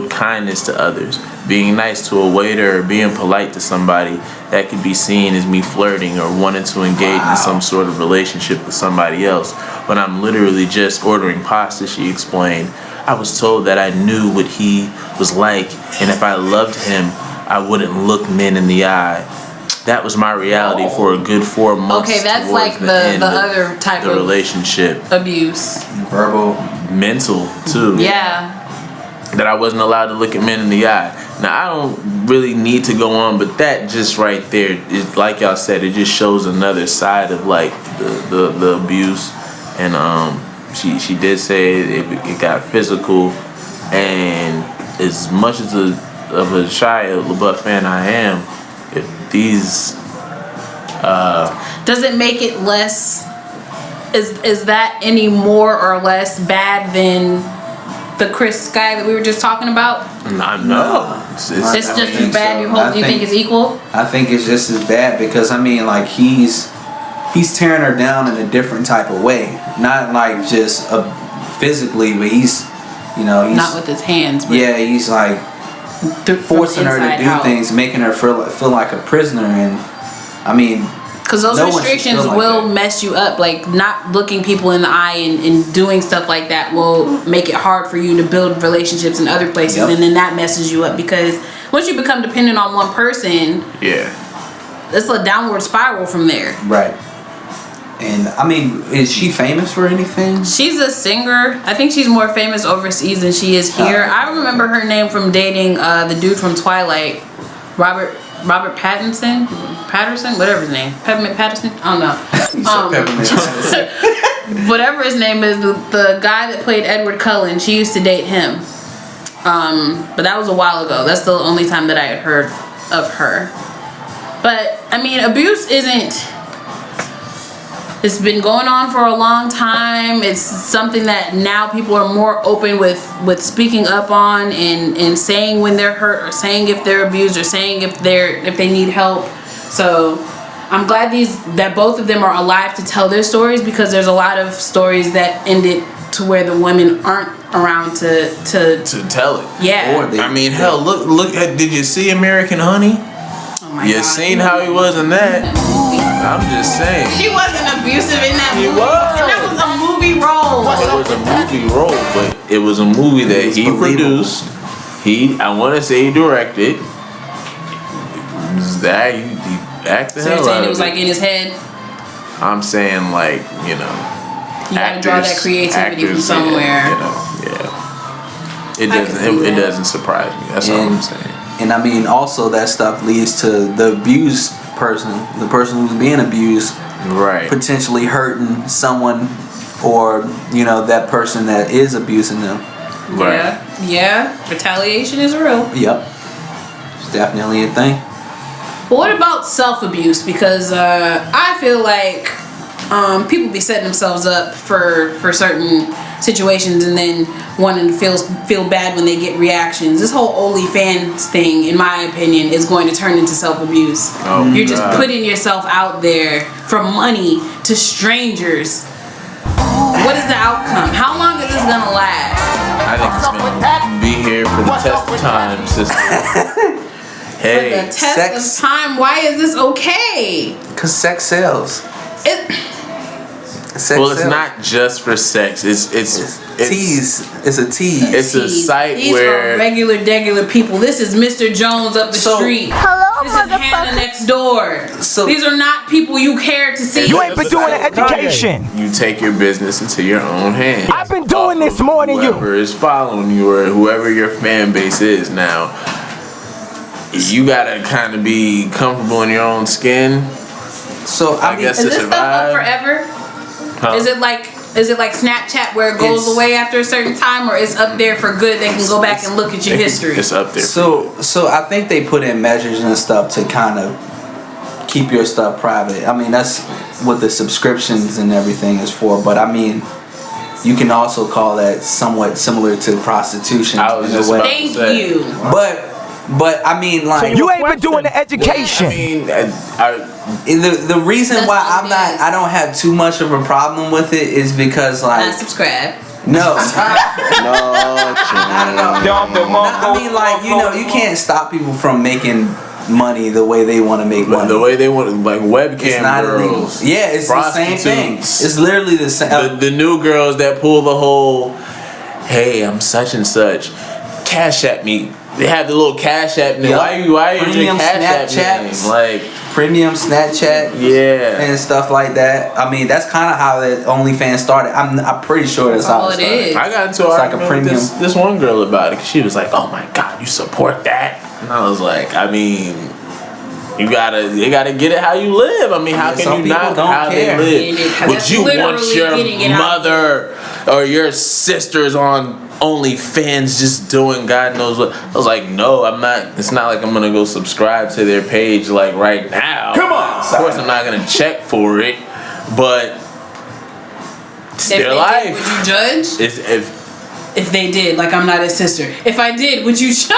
E: kindness to others. Being nice to a waiter or being polite to somebody, that could be seen as me flirting or wanting to engage in some sort of relationship with somebody else. When I'm literally just ordering pasta, she explained. I was told that I knew what he was like, and if I loved him, I wouldn't look men in the eye. That was my reality for a good 4 months.
A: Okay, that's
E: towards
A: like the other type
E: the
A: of
E: relationship.
A: abuse.
B: Verbal.
E: Mental, too.
A: Yeah.
E: That I wasn't allowed to look at men in the eye. Now, I don't really need to go on, but that just right there, is, like y'all said, it just shows another side of like the abuse. And she did say it got physical, and as much as of a Shia LaBeouf fan I am, if these
A: does it make it less? Is that any more or less bad than the Chris guy that we were just talking about?
E: No.
A: It's just as bad.
B: So.
A: You think it's equal?
B: I think it's just as bad because I mean, like he's tearing her down in a different type of way, not like just physically, but he's
A: not with his hands. But
B: yeah, he's like forcing her to do things, making her feel like a prisoner, and I mean.
A: Because those restrictions will mess you up. Like not looking people in the eye and doing stuff like that will make it hard for you to build relationships in other places, and then that messes you up because once you become dependent on one person, it's a downward spiral from there.
B: Right. And I mean, is she famous for anything?
A: She's a singer. I think she's more famous overseas than she is here. I remember her name from dating the dude from Twilight, Robert Pattinson, whatever his name, Peppermint Patterson. I don't know. Whatever his name is, the guy that played Edward Cullen, she used to date him. But that was a while ago. That's the only time that I had heard of her. But I mean, abuse isn't. It's been going on for a long time. It's something that now people are more open with speaking up on and saying when they're hurt or saying if they're abused or saying if they need help. So I'm glad that both of them are alive to tell their stories because there's a lot of stories that ended to where the women aren't around to
E: tell it.
A: Yeah.
E: I mean, hell, look at. Did you see American Honey?
A: Oh my
E: you
A: God.
E: seen how he was in that? I'm just saying.
A: She wasn't abusive in that movie.
E: Was.
A: And that was a movie role.
E: It was a movie role, but it was a movie that he produced. I want to say he directed. That he acted.
A: So you're saying it was like in his head?
E: I'm saying like
A: you gotta draw that creativity from somewhere.
E: It doesn't surprise me. That's all I'm saying.
B: And I mean, also that stuff leads to the abused person, the person who's being abused,
E: right? Potentially
B: hurting someone, or that person that is abusing them.
E: Right.
A: Yeah. Retaliation is real.
B: Yep. It's definitely a thing.
A: But what about self-abuse? Because I feel like people be setting themselves up for certain situations and then wanting to feel bad when they get reactions. This whole OnlyFans thing, in my opinion, is going to turn into self-abuse.
E: Oh,
A: You're just putting yourself out there for money to strangers. What is the outcome? How long is this gonna last?
E: I think it's gonna be here for the test of time, sister. Hey,
A: for the test of time. Why is this okay?
B: Because sex sells.
E: It's not just for sex. It's
B: tease. It's a tease.
E: It's a site
A: These
E: where
A: are regular people. This is Mr. Jones up the street.
D: Hello,
A: This is Hannah next door.
B: So
A: these are not people you care to see.
C: You ain't been doing an education.
E: You take your business into your own hands.
C: I've been doing this more than you.
E: Whoever is following you or whoever your fan base is now, you gotta kind of be comfortable in your own skin.
B: So I
E: guess
A: Is
E: to
A: this stuff up
E: survive.
A: forever?
E: Huh?
A: Is it like Snapchat where it goes
B: It's-
A: away after a certain time, or it's up there for good? They can go back and look at your history.
E: It's up there.
B: So I think they put in measures and stuff to kind of keep your stuff private. I mean, that's what the subscriptions and everything is for. But I mean, you can also call that somewhat similar to prostitution
E: I was
B: in
E: just
B: a way.
E: about-
A: Thank
E: Say.
A: you.
B: But I mean, like
C: You ain't been doing the education.
E: I mean,
B: the reason
A: That's
B: why
A: all it is.
B: I don't have too much of a problem with it is because
A: Not
B: like
A: subscribe.
B: no.
E: no,
B: I mean, like, you can't stop people from making money the way they want to make money.
E: the way they want, like webcam
B: It's not illegal.
E: girls.
B: Yeah, it's the same thing.
E: prostitutes.
B: It's literally the same.
E: The new girls that pull the whole, hey, I'm such and such, cash at me. They have the little cash app name.
B: Yup.
E: Why are you
B: Premium
E: cash app
B: Snapchats.
E: name? Like,
B: Premium Snapchat
E: yeah.
B: and stuff like that. I mean, that's kind of how that OnlyFans started. I'm pretty sure that's how
A: all
B: it
A: it
B: started.
A: is.
E: I got into an
B: It's like a
E: argument with
B: premium.
E: this one girl about it. 'Cause she was like, "Oh my God, you support that?" And I was like, "I mean, you gotta get it how you live. I mean, how
B: Yeah,
E: can
B: some
E: you
B: people
E: not
B: don't
E: how
B: care.
E: they live?
A: Yeah,
E: Would
A: that's
E: you want
A: literally
E: your
A: getting it out
E: mother or your sisters on OnlyFans just doing God knows what?" I was like, "No, I'm not. It's not like I'm gonna go subscribe to their page like right now.
C: Come on,
E: Of course, I'm not gonna check for it, but it's
A: If
E: their
A: they
E: life.
A: did, would you judge?
E: It's,
A: If they did, like I'm not his sister. If I did, would you judge?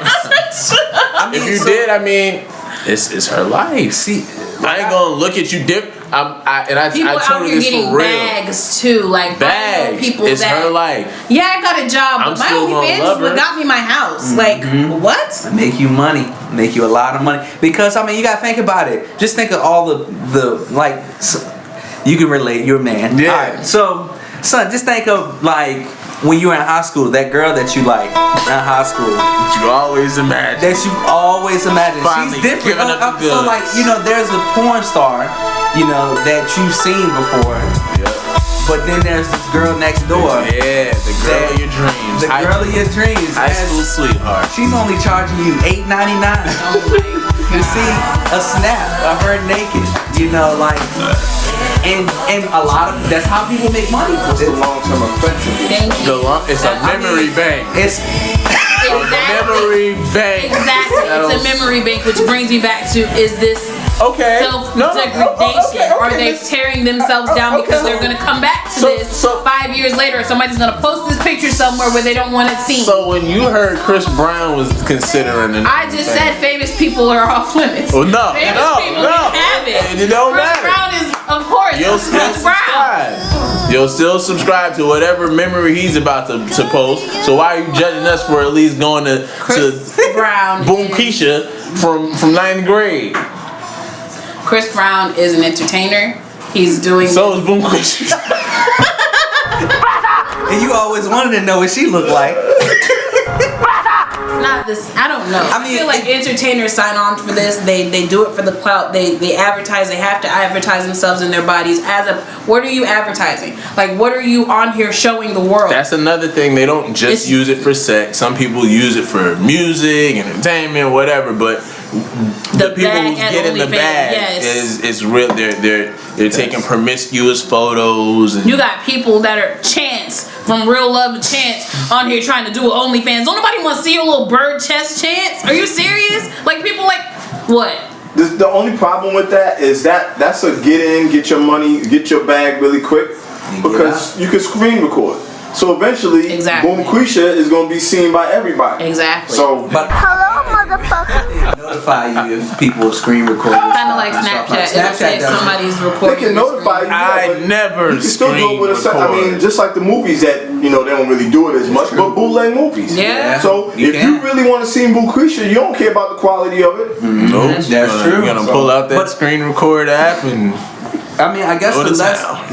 B: I mean,
E: if you
B: so-
E: did, I mean, it's her life.
B: see,
E: I ain't gonna look at you different. I
A: People
E: told
A: out
E: her
A: here
E: this
A: getting
E: for real.
A: bags too. Like I know
E: Bags.
A: people
E: It's
A: that.
E: her life.
A: Yeah, I got a job,
E: I'm
A: but my
E: still gonna
A: OnlyFans
E: love
A: is what
E: her.
A: got me my house.
B: Mm-hmm.
A: Like what?
B: make you money, make you a lot of money. Because I mean, you gotta think about it. Just think of all the like. You can relate. You're a man.
E: Yeah.
B: All right. So, son, just think of like when you were in high school. That girl that you like in high school.
E: You always imagine.
B: That you always imagine.
E: Finally
B: She's different.
E: giving up the
B: So
E: goods.
B: like, there's a porn star, that you've seen before.
E: Yep.
B: But then there's this girl next door.
E: Yeah, the girl of your dreams.
B: The girl of your dreams.
E: High school sweetheart.
B: She's only charging you $8.99 to see a snap of her naked. And a lot of that's how people make money.
G: What's the long-term effect of it?
A: Thank you.
E: It's a memory bank.
B: It's
E: Memory bank.
A: Exactly. It's a memory bank, which brings me back to: is this
E: Okay.
A: self-degradation? Are they tearing themselves down because they're going to come back to this
E: so-
A: 5 years later? Or somebody's going to post this picture somewhere where they don't want it seen.
E: So when you heard Chris Brown was considering an
A: I just said famous people are off limits.
E: Well, no,
A: Famous people
E: no.
A: can have it.
E: And it don't
A: Chris
E: matter.
A: Brown is, of course,
E: You'll still
A: Chris Brown.
E: subscribe. You'll still subscribe to whatever memory he's about to post. So why are you judging us for at least going to
A: Chris Brown
E: Boom
A: is-
E: Keisha from 9th grade?
A: Chris Brown is an entertainer. He's doing.
E: So is Boom Keisha.
B: and you always wanted to know what she looked like.
A: Not this. I don't know. I
B: mean,
A: feel like entertainers sign on for this. They do it for the clout. They advertise. They have to advertise themselves and their bodies. What are you advertising? Like, what are you on here showing the world?
E: That's another thing. They don't just use it for sex. Some people use it for music, entertainment, whatever. But the people
A: bag
E: who's
A: at
E: getting the
A: OnlyFans,
E: bag
A: yes.
E: is real. They're taking promiscuous photos. And
A: You got people that are Chance from Real Love Chance on here trying to do an OnlyFans. Don't nobody want to see your little bird chest, Chance? Are you serious? Like, people like, what?
G: The only problem with that is that's a get in, get your money, get your bag really quick, because you can screen record. So eventually,
A: Exactly.
G: Boom Quisha is going to be seen by everybody.
A: Exactly.
G: So,
B: But
D: Hello, motherfucker.
B: they notify you if people screen record.
A: Kind of like Snapchat. It'll say if
B: does it.
A: somebody's
G: they
A: recording.
G: can
A: your
G: notify you.
A: screen.
E: I
G: but
E: never
G: you can still do it with a
E: screen
G: I mean,
E: record.
G: just like the movies that they don't really do it as much, but bootleg movies.
A: Yeah.
G: So
B: You
G: if
B: can.
G: you really want to see Boom Quisha, you don't care about the quality of it.
E: Nope.
B: That's true.
E: You're gonna
B: So-
E: pull out that
B: but-
E: screen record app and
B: I mean, I guess
E: Go to
B: the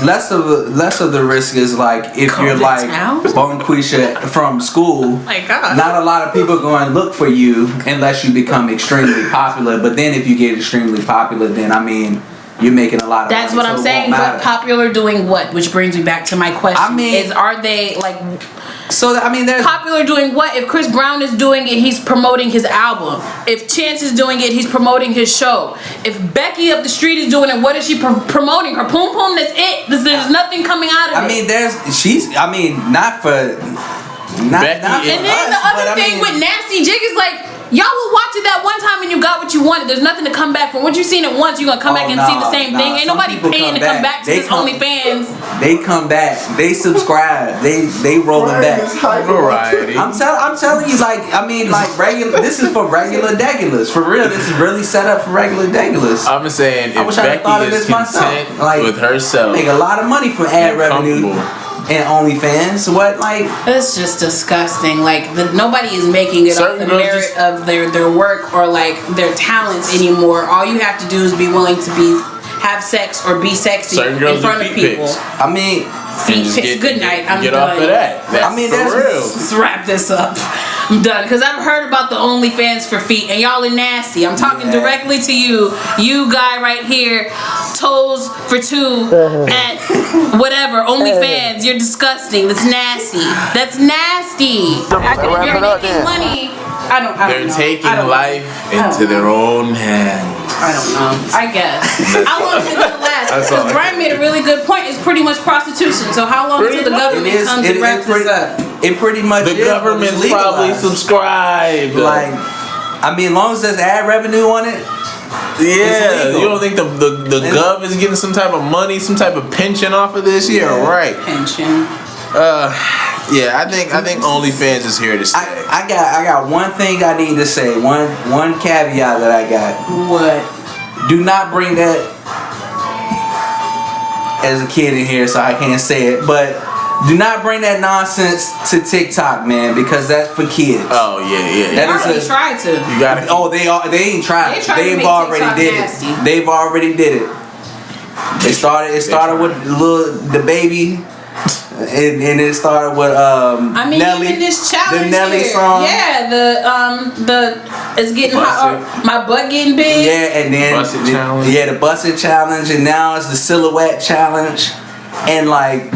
B: less of the risk is like if
A: Go
B: you're
A: to
B: like
A: town?
B: Bonquisha from school.
A: My God.
B: Not a lot of people going to look for you unless you become extremely popular. But then if you get extremely popular, then I mean, you're making a lot of
A: That's
B: money,
A: what I'm
B: so it
A: saying.
B: won't
A: But
B: matter.
A: popular doing what? Which brings me back to my question.
B: I mean-
A: are they like
B: So I mean, there's
A: popular doing what? If Chris Brown is doing it, he's promoting his album. If Chance is doing it, he's promoting his show. If Becky up the street is doing it, what is she promoting? Her poom poom. That's it. There's nothing coming out of it.
B: I mean, not for not,
E: Becky
B: not for
E: is-
A: And then
B: us,
A: the
B: but
A: other
B: I
A: thing
B: mean,
A: with Nasty Jig is like, y'all will watch it that one time and you got what you wanted. There's nothing to come back from. Once you've seen it once, you're gonna come back and see the same thing. Ain't
B: some
A: nobody
B: people
A: paying to come back to
B: They
A: this
B: come-
A: OnlyFans.
B: They come back. They subscribe. They rolling back.
E: Variety.
B: I'm telling you, like, I mean, like, regular. This is for regular degulars. For real, this is really set up for regular degulars.
E: I'm saying
B: I
E: if
B: wish I had thought
E: Becky
B: of
E: is
B: this myself.
E: content
B: Like,
E: with herself,
B: Make a lot of money from ad
E: and
B: revenue
E: comfortable.
B: and OnlyFans. What, like,
A: It's just disgusting. Like nobody is making it
E: Certain
A: off the
E: girls
A: merit
E: just-
A: of their work or like their talents anymore. All you have to do is be willing to have sex or be sexy
E: Certain girls
A: in front
E: do
A: of
E: feet
A: people.
E: pics.
B: I mean,
A: Feet
E: just
A: pics. Good night. I'm
E: get
A: done.
E: off of that. That's
B: I mean,
E: for
B: there's-
E: real.
A: Let's wrap this up. I'm done because I've heard about the OnlyFans for feet and y'all are nasty. I'm talking
B: Yeah.
A: directly to you guy right here, toes for two at whatever OnlyFans. You're disgusting. That's nasty. That's nasty. You're making money. I don't
E: They're
A: know.
E: taking
A: I don't know.
E: life into their own hands.
A: I don't know. I guess. How long is it gonna last?
E: That's all
A: Because
E: I
A: Brian made a really good point. It's pretty much prostitution. So how long until the government comes and wraps this up?
B: it pretty much
E: The
B: is, but it's
E: government's probably
B: legalized.
E: subscribed.
B: Like, I mean, as long as there's ad revenue on it,
E: yeah,
B: legal.
E: you don't think the gov is getting some type of money, some type of pension off of this? Yeah,
B: Yeah.
E: right.
A: Pension.
E: Yeah, I think OnlyFans is here to stay.
B: I got one thing I need to say. One caveat that I got.
A: What?
B: Do not bring that as a kid in here, so I can't say it. But do not bring that nonsense to TikTok, man, because that's for kids.
E: Oh yeah.
B: That
A: I
B: is
A: already
B: a-
A: tried to.
E: You gotta.
B: Oh, they ain't tried.
A: They tried to
B: They've
A: make
B: already
A: TikTok
B: did
A: nasty.
B: it. They've already did it. It started with the baby. And it started with
A: I mean,
B: Nelly,
A: even this challenge
B: the Nelly
A: here.
B: song.
A: Yeah, the it's getting hot.
E: Busted.
A: My butt getting big.
B: Yeah, and then
E: Busted challenge.
B: Yeah, the busted challenge, and now it's the silhouette challenge, and like,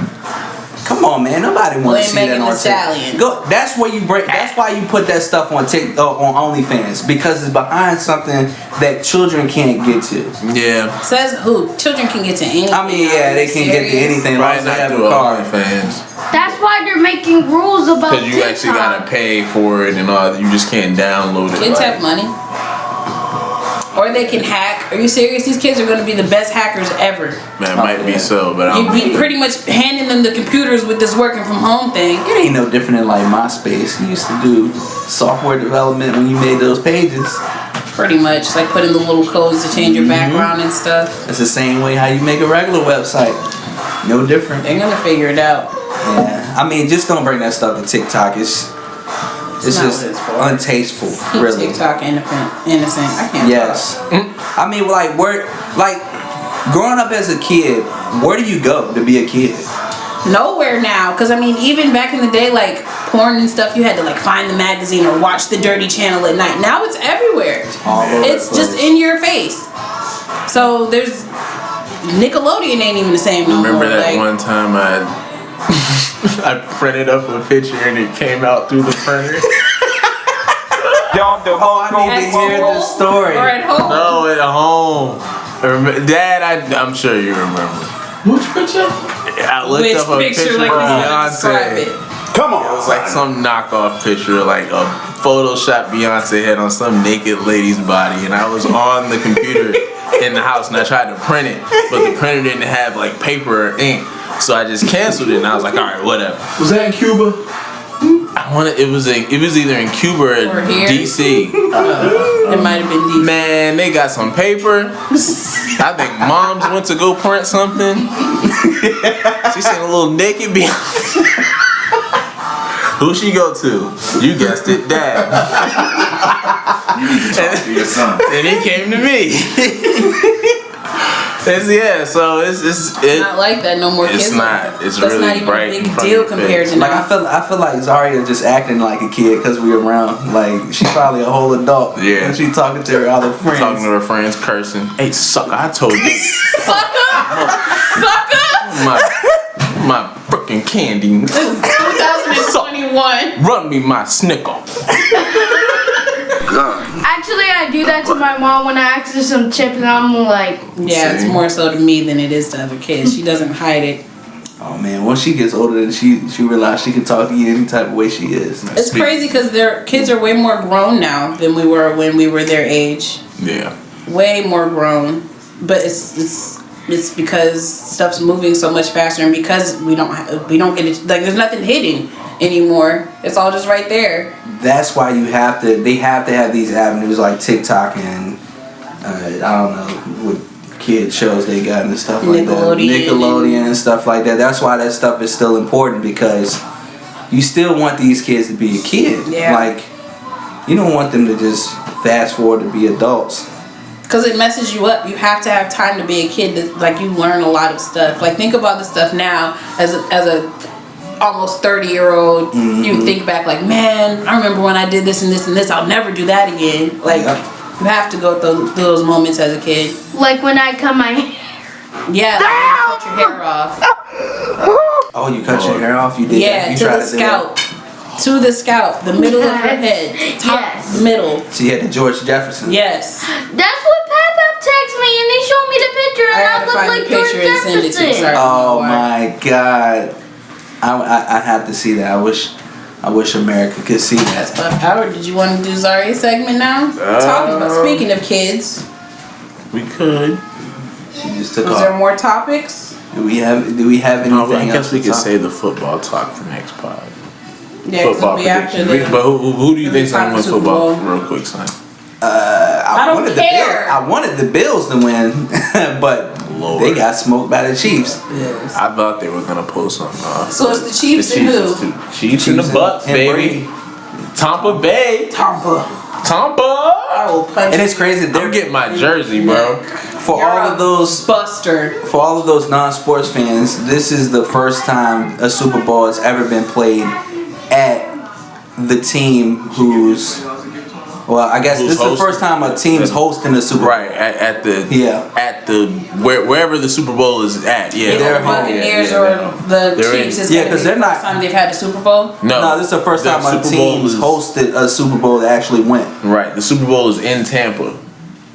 B: come on, man, nobody want to
A: Blame
B: see that
A: Megan
B: on
A: Thee Stallion.
B: TikTok. That's where you break. That's why you put that stuff on TikTok, on OnlyFans, because it's behind something that children can't get to.
E: Yeah.
A: Says who? Children can get to anything.
B: I mean, yeah, they can get to
A: Serious?
B: anything as long
E: Right
B: as they
E: not
B: have
E: through
B: a card.
E: OnlyFans.
F: That's why they're making rules about
E: Because you actually
F: TikTok.
E: gotta pay for it and all that. You just can't download it.
A: Kids
E: like-
A: have money. Or they can hack. Are you serious? These kids are going to be the best hackers ever.
E: Man, might be so, but I
A: You'd
E: don't
A: be
E: know.
A: pretty much handing them the computers with this working from home thing.
B: It ain't no different than like MySpace. You used to do software development when you made those pages.
A: Pretty much. Like putting the little codes to change your background and stuff.
B: It's the same way how you make a regular website. No different.
A: They're going to figure it out.
B: Yeah, I mean, just don't bring that stuff to TikTok. It's
A: not
B: just
A: what it's for.
B: untasteful,
A: Keep
B: really.
A: TikTok innocent. I can't.
B: Yes. I mean, like, growing up as a kid, where do you go to be a kid?
A: Nowhere now, because I mean, even back in the day, like porn and stuff, you had to like find the magazine or watch the Dirty Channel at night. Now it's everywhere.
B: All over
A: It's
B: the
A: just
B: place.
A: in your face. So there's Nickelodeon ain't even the same no
E: Remember
A: more.
E: that
A: like,
E: one time I printed up a picture and it came out through the printer?
B: Oh, I need to hear the story.
A: Or at home.
E: No, at home. Dad, I'm sure you remember.
G: Which picture?
E: I looked
A: Which
E: up a
A: picture,
E: picture
A: like
E: of
A: you gonna describe
E: Beyonce.
A: it?
G: Come on.
E: It was like some knockoff picture, like a Photoshop Beyonce head on some naked lady's body, and I was on the computer in the house and I tried to print it, but the printer didn't have like paper or ink, so I just canceled it and I was like, all right, whatever.
G: Was that in Cuba?
E: It was either in Cuba or
A: Or here?
E: DC.
A: It might have been deep.
E: Man, they got some paper. I think Mom's went to go print something. She seen a little naked Beyonce. Who she go to? You guessed it, Dad.
G: To your son.
E: And he came to me. So it's
A: not like that no more.
E: It's
A: kids
E: not. It's
A: that's
E: really
A: not even
E: bright
A: a
E: in
A: big
E: front
A: deal
E: of your
A: compared
E: face.
A: to
B: Like
A: now.
B: I feel like Zaria just acting like a kid because we around. Like she's probably a whole adult.
E: Yeah.
B: And she talking to her other friends.
E: Talking to her friends, cursing. Hey, sucker! I told you.
A: Sucker!
E: My freaking candy.
A: 2021.
E: Run me my Snicker.
F: Actually, I do that to my mom when I ask her some chips, and I'm like,
A: Yeah, it's more so to me than it is to other kids. She doesn't hide it.
B: Oh man, once she gets older, then she realized she can talk to you any type of way she is.
A: It's crazy because their kids are way more grown now than we were when we were their age.
E: Yeah.
A: Way more grown, but it's because stuff's moving so much faster, and because we don't get it. Like there's nothing hidden anymore. It's all just right there.
B: That's why they have to have these avenues like TikTok and I don't know what kid shows they got and stuff like that. Nickelodeon and stuff like that. That's why that stuff is still important, because you still want these kids to be a kid.
A: Yeah.
B: Like you don't want them to just fast forward to be adults.
A: Because it messes you up. You have to have time to be a kid. Like you learn a lot of stuff. Like think about the stuff now as a almost 30-year-old.
B: Mm-hmm.
A: You think back like, man, I remember when I did this and this and this. I'll never do that again. Like you have to go through those moments as a kid.
F: like when I cut my hair.
A: Yeah, like when you cut your hair off.
B: Oh, you cut your hair off? You did that?
A: Yeah,
B: You
A: to
B: tried
A: the
B: do that?
A: scalp. To the scalp, the middle of her head, top,
F: Yes.
A: middle.
B: So you had the George Jefferson.
A: Yes.
F: That's what Pep texted me, and he showed me the picture,
A: I
F: and I,
A: had to
F: looked
A: find
F: like
A: the picture and send it to you.
F: Jefferson.
A: Sorry.
B: Oh my God, I have to see that. I wish America could see that.
A: Howard, did you want to do Zaria's segment now? Talking about speaking of kids,
E: We could.
B: She just took
A: is
B: off.
A: there more topics?
B: Do we have anything
E: No, but I
B: else
E: guess we
B: to
E: could
B: talk?
E: save the football talk for next pod.
A: Yeah, 'cause
E: Football
A: it'll be after
E: prediction.
A: the.
E: But who do you
A: it'll be
E: think's
A: time
E: gonna win
A: for Super
E: football?
A: Bowl.
E: Real quick, son.
A: I don't
B: wanted
A: care.
B: I wanted the Bills to win, but
E: Lord.
B: they got smoked by the Chiefs.
A: Yes.
E: I thought they were gonna pull something off.
A: So it's the Chiefs and who?
E: Chiefs and the Bucks,
B: and
E: baby.
B: Brady.
E: Tampa Bay.
A: Tampa.
E: Tampa.
A: I will punch
B: And it's crazy.
E: I'm
B: They're
E: getting my jersey, bro.
B: for all of those
A: Buster.
B: for all of those non-sports fans. This is the first time a Super Bowl has ever been played at the team who's. Well, I guess
E: Who's
B: this is the
E: hosting?
B: first time a team is hosting a Super Bowl.
E: Right at the wherever the Super Bowl is at. Yeah,
B: They're
A: The Buccaneers
E: yeah,
A: or the
E: They're in.
A: Chiefs is
B: Yeah,
A: gonna
B: 'cause
A: be
B: they're
A: the
B: not-
A: first time they've had a Super Bowl.
B: No, this is the first time a
E: Super Bowl
B: team's
E: is-
B: hosted a Super Bowl that actually went.
E: Right, the Super Bowl is in Tampa,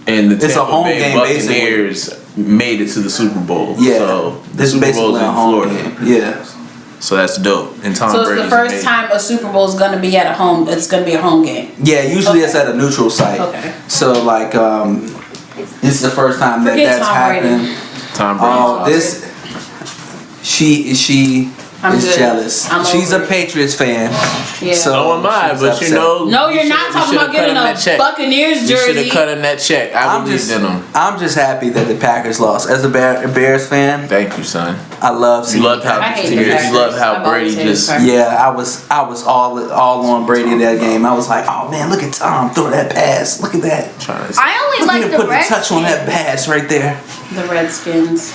E: and the
B: It's a
E: Tampa
B: home
E: Bay
B: game,
E: Buccaneers made it to the Super Bowl.
B: Yeah,
E: so the
B: this is
E: Super
B: basically
E: Bowl's
B: a
E: in
B: home
E: Florida.
B: game. Yeah.
E: So that's dope. And Tom
A: So it's
E: Brady's
A: the first
E: amazing.
A: time a Super Bowl is gonna be at a home. It's gonna be a home game.
B: Yeah, usually it's at a neutral site.
A: Okay.
B: So like this is the first time that
A: Forget
B: that's
A: Tom Brady.
B: happened.
E: Tom Brady's
B: Oh,
E: awesome.
B: this she
A: I'm
B: is
A: good.
B: jealous.
A: I'm
B: She's
A: over
B: a
A: it.
B: Patriots fan.
A: Yeah.
B: So
E: So am I,
B: she's
E: but
B: upset.
E: you know.
A: No, you're
E: we
A: not
E: should-
A: talking
E: we
A: about
E: should've
A: getting
E: cut him
A: a
E: that check.
A: Buccaneers
E: We should
A: jersey.
E: have cut him that check. I believed in him.
B: I'm just happy that the Packers lost. As a Bears fan,
E: Thank you, son.
B: I love
E: You
B: seeing.
E: loved how
A: I hate the
E: you
A: Packers.
E: loved how
A: I've
E: Brady
A: always hated
E: just.
A: the Packers.
B: Yeah, I was all on Brady that game. I was like, oh man, look at Tom throw that pass. Look at that.
E: Trying to
F: I only
B: Look
F: like
B: at him
F: the
B: put the touch on
F: Redskins.
B: that pass right there.
A: The Redskins.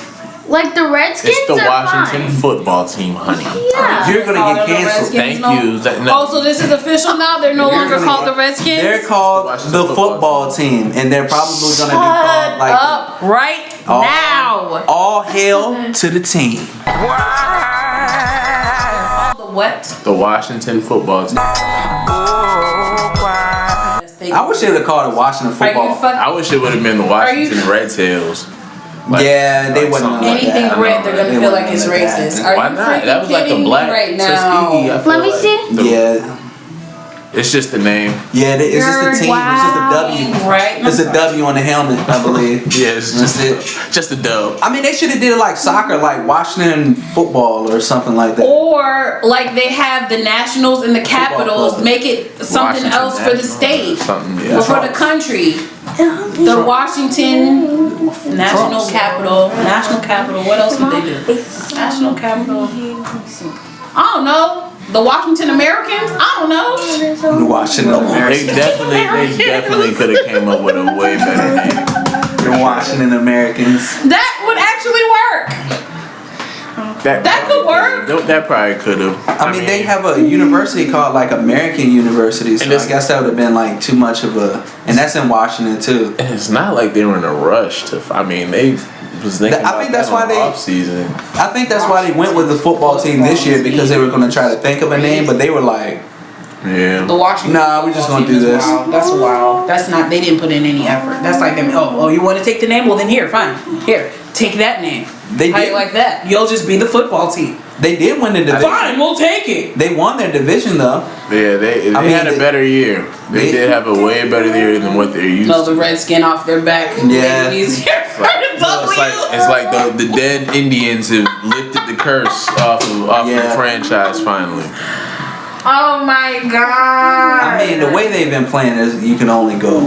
F: Like the Redskins
E: It's the
F: are
E: Washington
F: fine.
E: football team, honey.
F: Yeah.
B: You're gonna
A: Called
B: get
A: the
B: canceled.
A: Redskins
E: Thank
A: no-
E: you. No.
A: Oh, so this is official now? They're no
B: You're
A: longer
B: gonna-
A: called the Redskins?
B: They're called
E: Washington
B: the
E: football
B: football team, and they're probably gonna be
A: Shut
B: called like
A: up right
B: all-
A: now.
B: all hail to the team.
A: The what?
E: The Washington football team.
B: I wish they would have called it Washington
A: Are you
B: football.
A: fucking
E: I wish it would have been the Washington
A: you-
E: Red Tails. Like-
B: Yeah, they
E: like
B: wouldn't
E: something
B: know
E: like
A: anything
E: that.
A: red? They're gonna
B: They
A: feel like
B: wouldn't
A: it's
B: let that
A: racist.
B: happen.
A: Are
E: Why
A: you
E: not?
A: freaking
E: That was like a
A: kidding me
E: black
A: right
E: Tuskegee, I
A: now?
E: feel
F: Let me
E: like.
F: see.
B: Yeah,
E: It's just the name.
B: yeah. It's just
A: You're
B: a team. It's just a W.
A: right?
B: It's a W on the helmet, I believe.
E: Yeah, it's
B: That's
E: just a dub.
B: I mean, they should have did it like soccer, like Washington football or something like that.
A: Or like they have the Nationals and the Capitals,
B: club.
A: make it something
E: Washington
A: else for the
E: Nationals or
A: state.
E: something,
A: Or
E: yeah.
A: for the country. The Washington National Capital. National Capital. What else would they do? National Capital. I don't know. The Washington Americans? I don't know.
B: Washington
E: They
B: Americans.
E: definitely could have came up with a way better name.
B: The Washington Americans.
A: That would actually work. That could work.
E: That probably could have.
B: I mean, they have a university called like American University, so I guess that would have been like too much of a, and that's in Washington too.
E: And it's not like they were in a rush to. I mean, they was thinking
B: I think that's why they
E: off season.
B: I think that's why they went with the football team this year, because they were going to try to think of a name, but they were like,
E: yeah.
A: The Washington.
B: Nah, we're just gonna
A: team
B: do
A: is
B: this.
A: wild. That's wild. That's not. They didn't put in any effort. That's like them. Oh, you want to take the name? Well, then here, fine. Here, take that name.
B: They
A: How
B: did.
A: you like that? You'll just be the football team.
B: They did win the division.
A: Fine, we'll take it.
B: They won their division though.
E: Yeah, they had a better year. They did have a way better year than what they're used
A: No,
E: to.
A: the red skin off their back.
B: Yeah.
E: It's like the dead Indians have lifted the curse off of the franchise finally.
A: Oh my god.
B: I mean, the way they've been playing is you can only go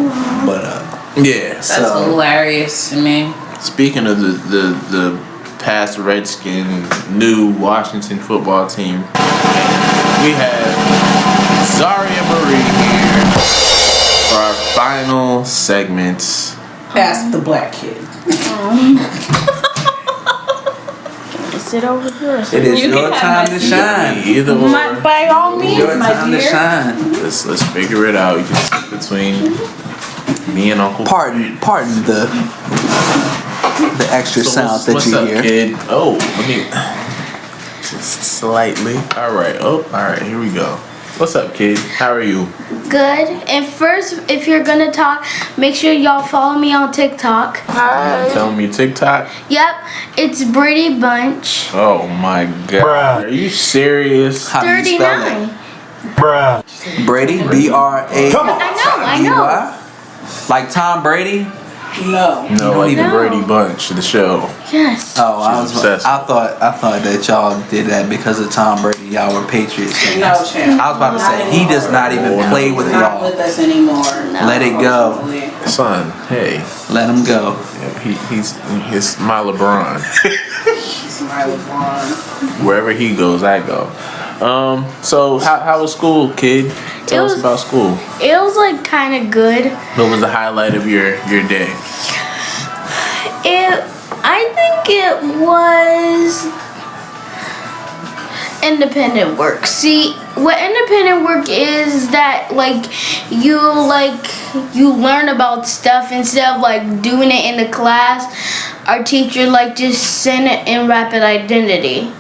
B: but up.
E: Yeah.
A: That's hilarious to me.
E: Speaking of the past Redskin, new Washington football team, we have Zaria Marie here for our final segments.
A: Past the black kid.
F: Sit over here.
B: It is
A: You
B: your
A: can
B: time
A: have
B: to
A: my
B: shine.
E: Either or.
A: By all means,
B: Your
A: my
B: time to
A: dear.
B: shine.
E: Let's figure it out. You can sit between me and Uncle.
B: Pardon the extra sounds that
E: what's
B: you
E: up,
B: hear.
E: kid? Oh, let me just slightly. All right. Here we go. What's up, kid? How are you?
F: Good. And first, if you're gonna talk, make sure y'all follow me on TikTok.
E: Tell me TikTok.
F: Yep, it's Brady Bunch.
E: Oh my god.
C: Bruh.
E: Are you serious?
B: How do you spell
F: 39.
C: Bruh.
B: it? Brady, B-R-A.
C: Come on.
F: I know.
B: B-Y? Like Tom Brady?
A: No.
E: No, like the
F: No.
E: Brady Bunch, the show.
F: Yes.
B: Oh,
E: She's obsessed.
B: I thought that y'all did that because of Tom Brady. Y'all were Patriots fans.
A: No, champ.
B: I was about to say he does not even play with
A: Not
B: y'all.
A: with us anymore.
B: Let it go.
E: Son, hey.
B: Let him go.
E: Yeah, he's my LeBron.
A: It's my LeBron.
E: Wherever he goes, I go. So how was school, kid? Tell us about school.
F: It was like kind of good.
E: What was the highlight of your day?
F: I think it was independent work. See, what independent work is that you learn about stuff instead of like doing it in the class. Our teacher just send it in rapid identity.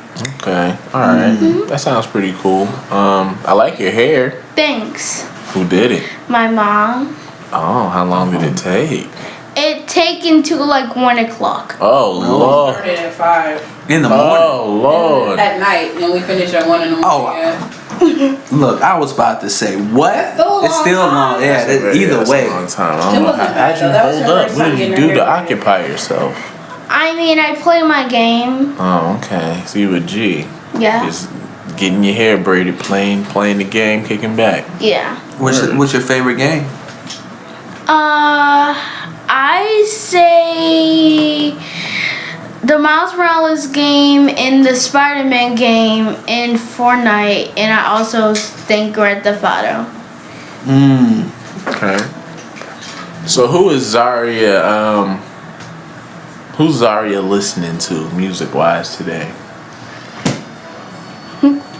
E: Okay, all right. That sounds pretty cool. I like your hair.
F: Thanks.
E: Who did it?
F: My mom.
E: Oh, how long did it take?
F: It taken to 1 o'clock.
E: Oh Lord.
A: Started at 5
B: In the morning.
E: Oh Lord.
A: at night, and we finished at 1 in the morning.
B: Oh,
A: yeah.
B: Look, I was about to say what?
A: still a
B: It's
A: long
B: still
A: time.
B: long. Yeah, either
E: That's
B: way.
E: a long time. I
A: It
E: don't know
A: wasn't bad,
E: how'd you
A: though. That was
E: hold
A: her
E: up.
A: first
E: What
A: time
E: did you
A: getting
E: do
A: her
E: to
A: hair
E: occupy yourself?
F: I mean, I play my game.
E: Oh, okay. So you a G.
F: Yeah.
E: Just getting your hair braided, playing the game, kicking back.
F: Yeah.
B: What's your favorite game?
F: I say the Miles Morales game and the Spider-Man game in Fortnite, and I also think Grand Theft Auto.
E: Okay. So who is Zaria? Who's Zaria listening to music-wise today?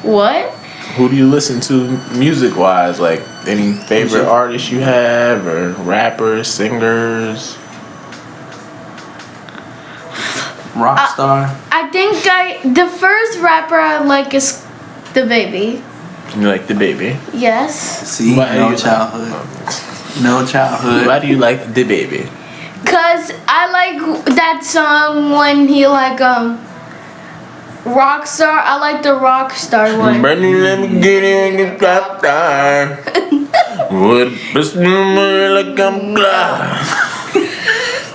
F: What?
E: Who do you listen to music-wise? Like any favorite artists you have, or rappers, singers?
B: Rockstar.
F: I think the first rapper I like is The Baby.
E: You like the baby?
F: Yes.
B: See,
E: Why do
B: no
E: you
B: childhood. No childhood.
E: Why do you like the baby?
F: Cause I like that song when he Rockstar. I like the Rockstar one.
E: Brandy, let me get in and drop down. Would best like I'm glad.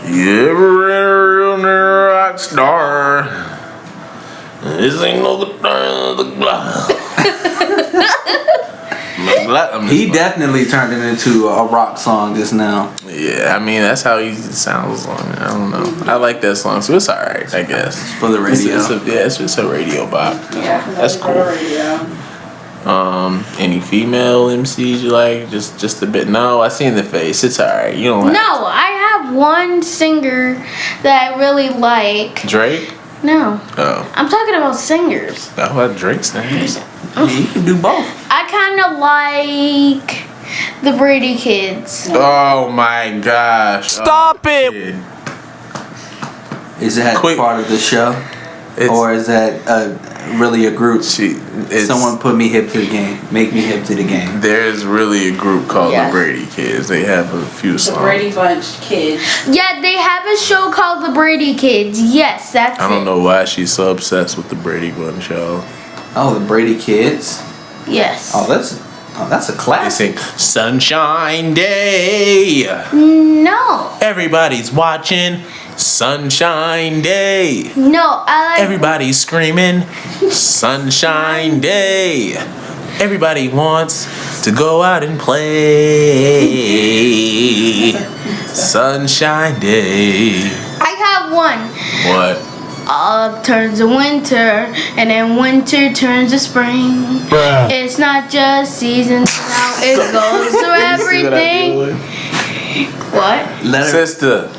E: You ever in a real rock star? This ain't no good thing the glass.
B: He definitely turned it into a rock song just now.
E: Yeah, I mean that's how he sounds. I don't know. I like that song, so it's alright, I guess.
B: For the radio.
E: It's just a radio bop.
A: Yeah,
E: That's cool. Any female MCs you like? Just a bit. No, I seen the face. It's alright. You don't.
F: No, I have one singer that I really like.
E: Drake?
F: No.
E: Oh.
F: I'm talking about singers.
E: How about Drake's name?
B: You can do both.
F: I kind of like the Brady Kids.
E: Oh my gosh.
C: Stop it.
E: Kid.
B: Is that
E: Quick.
B: part of the show? Or is that really a group? Someone put me hip to the game. Make me hip to the game.
E: There's really a group called
F: Yeah.
E: the Brady Kids. They have a few songs.
A: The Brady Bunch kids.
F: Yeah, they have a show called the Brady Kids. Yes, that's
E: I don't
F: it.
E: know why she's so obsessed with the Brady Bunch, y'all.
B: Oh, the Brady Kids.
F: Yes.
B: Oh, that's a
E: They
B: classic.
E: sing Sunshine Day.
F: No.
E: Everybody's watching Sunshine Day.
F: No, I like.
E: Everybody's screaming Sunshine Day. Everybody wants to go out and play. Sunshine Day.
F: I have one.
E: What?
F: All turns to winter, and then winter turns to spring.
C: Bruh.
F: It's not just seasons now; it goes through
E: See what I
F: everything.
E: did?
B: Let her,
E: Sister.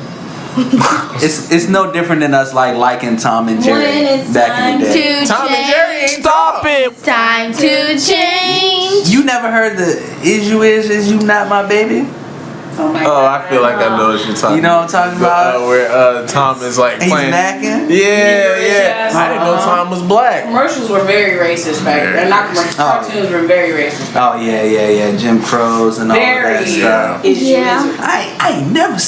B: it's no different than us liking Tom and Jerry
A: When it's
B: back in the
F: To
B: day.
E: Tom and Jerry
F: change.
E: ain't
C: Stop it.
F: It's time to change.
B: You never heard the "Is you not my baby"?
A: Oh my
E: Oh,
A: God.
E: I feel like I know what you're talking
B: You know what I'm talking
E: about.
B: about?
E: Where Tom is like
B: He's
E: playing.
B: macking.
E: Yeah. I didn't know Tom was black.
A: Commercials were very racist back then. Not commercials.
B: Oh.
A: Cartoons were very racist.
B: Oh yeah. Jim Crows and all
A: Very.
B: that stuff.
F: Yeah.
B: I ain't never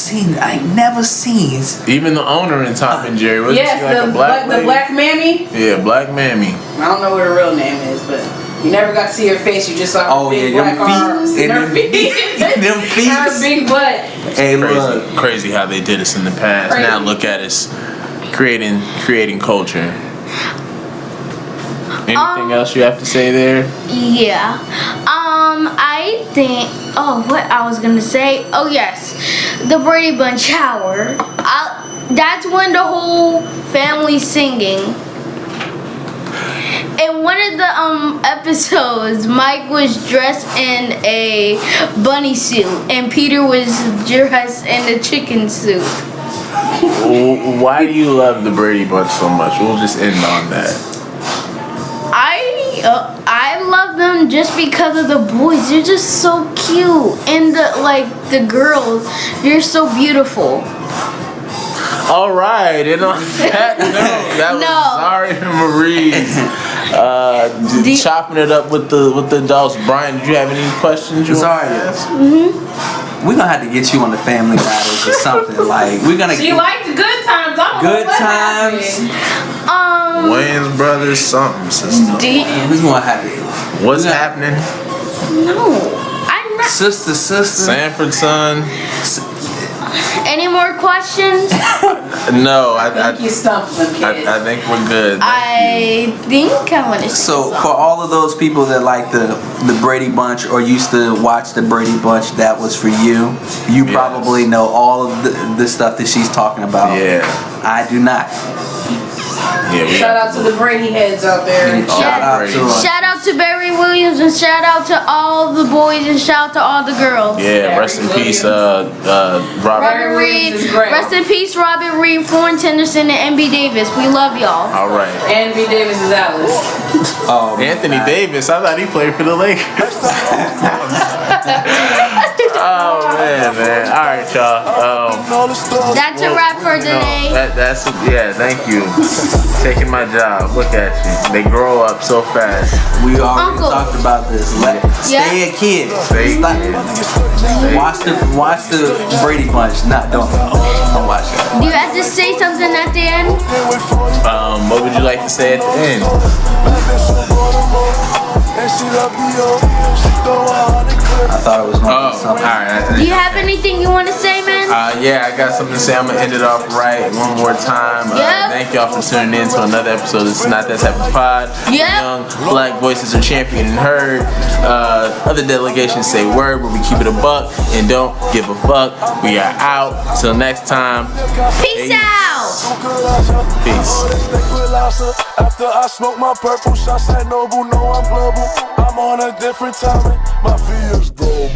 B: seen.
E: Even the owner in Tom and Jerry was
A: Yes,
E: she like
A: the
E: a black
A: the
E: lady?
A: black mammy.
E: Yeah, Black Mammy.
A: I don't know what her real name is, but you never got to see her face. You just saw her
B: Oh,
A: big
B: yeah,
A: black
B: them feet.
A: arms
B: And
A: and her
B: them
A: feet.
B: them feet.
A: Her big butt.
B: Hey, look.
E: Crazy how they did us in the past.
A: Crazy.
E: Now look at us creating culture. Anything else you have to say there?
F: Yeah. I think. Oh, what I was gonna say. Oh yes, the Brady Bunch shower. That's when the whole family's singing. In one of the episodes, Mike was dressed in a bunny suit, and Peter was dressed in a chicken suit.
E: Why do you love the Brady Bunch so much? We'll just end on that.
F: I love them just because of the boys. They're just so cute, and the girls, they're so beautiful.
E: All right, and on that note, that was Zari and Marie chopping it up with the adults. Brian, did you have any questions you want to ask?
B: We're gonna have to get you on the Family Matters or something. Like we're gonna.
A: She liked the good times. I don't know
B: Good
A: what
B: times.
A: happened.
E: Wayans Brothers something, sister.
B: We're gonna have to.
E: What's happening?
F: No, I'm not.
B: Sister.
E: Sanford son.
F: Any more questions?
E: No,
A: I think you stumped them, kid.
E: I think we're good.
F: I think I want to say
B: So
F: something.
B: for all of those people that like the Brady Bunch or used to watch the Brady Bunch, that was for you. You probably know all of the stuff that she's talking about.
E: Yeah.
B: I do not.
E: Yeah,
A: Shout out to the Brady heads out there.
B: Shout out to her.
F: Shout out to Barry Williams, and shout out to all the boys, and shout out to all the girls.
E: Yeah, rest in peace, Robert.
F: Robert Reed.
A: Williams is great.
F: Rest in peace, Robert Reed, Florence Henderson, and MB Davis. We love y'all.
E: All right.
A: And B. Davis is Alice.
B: Oh,
E: Anthony Davis. I thought he played for the Lakers. Oh man. All right, y'all.
F: That's a wrap for today.
E: Thank you. Taking my job. Look at you. They grow up so fast.
B: We already
F: Uncle.
B: talked about this. Stay a kid.
E: Stay a
B: Stop-
E: kid.
B: Watch the Brady Bunch. Don't watch that.
F: Do you have to say something at the end?
E: What would you like to say at the end?
B: I thought it was gonna be
E: All
B: something.
E: right.
F: Do you have anything you want to say, man?
E: Yeah, I got something to say. I'm gonna end it off right one more time.
F: Yep.
E: Thank y'all for tuning in to another episode. This is Not That Type of Pod.
F: Yep.
E: Young black voices are championed and heard. Other delegations say word, but we keep it a buck and don't give a fuck. We are out. Till next time.
F: Peace out.
E: Peace.
H: After I smoke my purple shots at Noble, know I'm global. I'm on a different timing. My fears grow.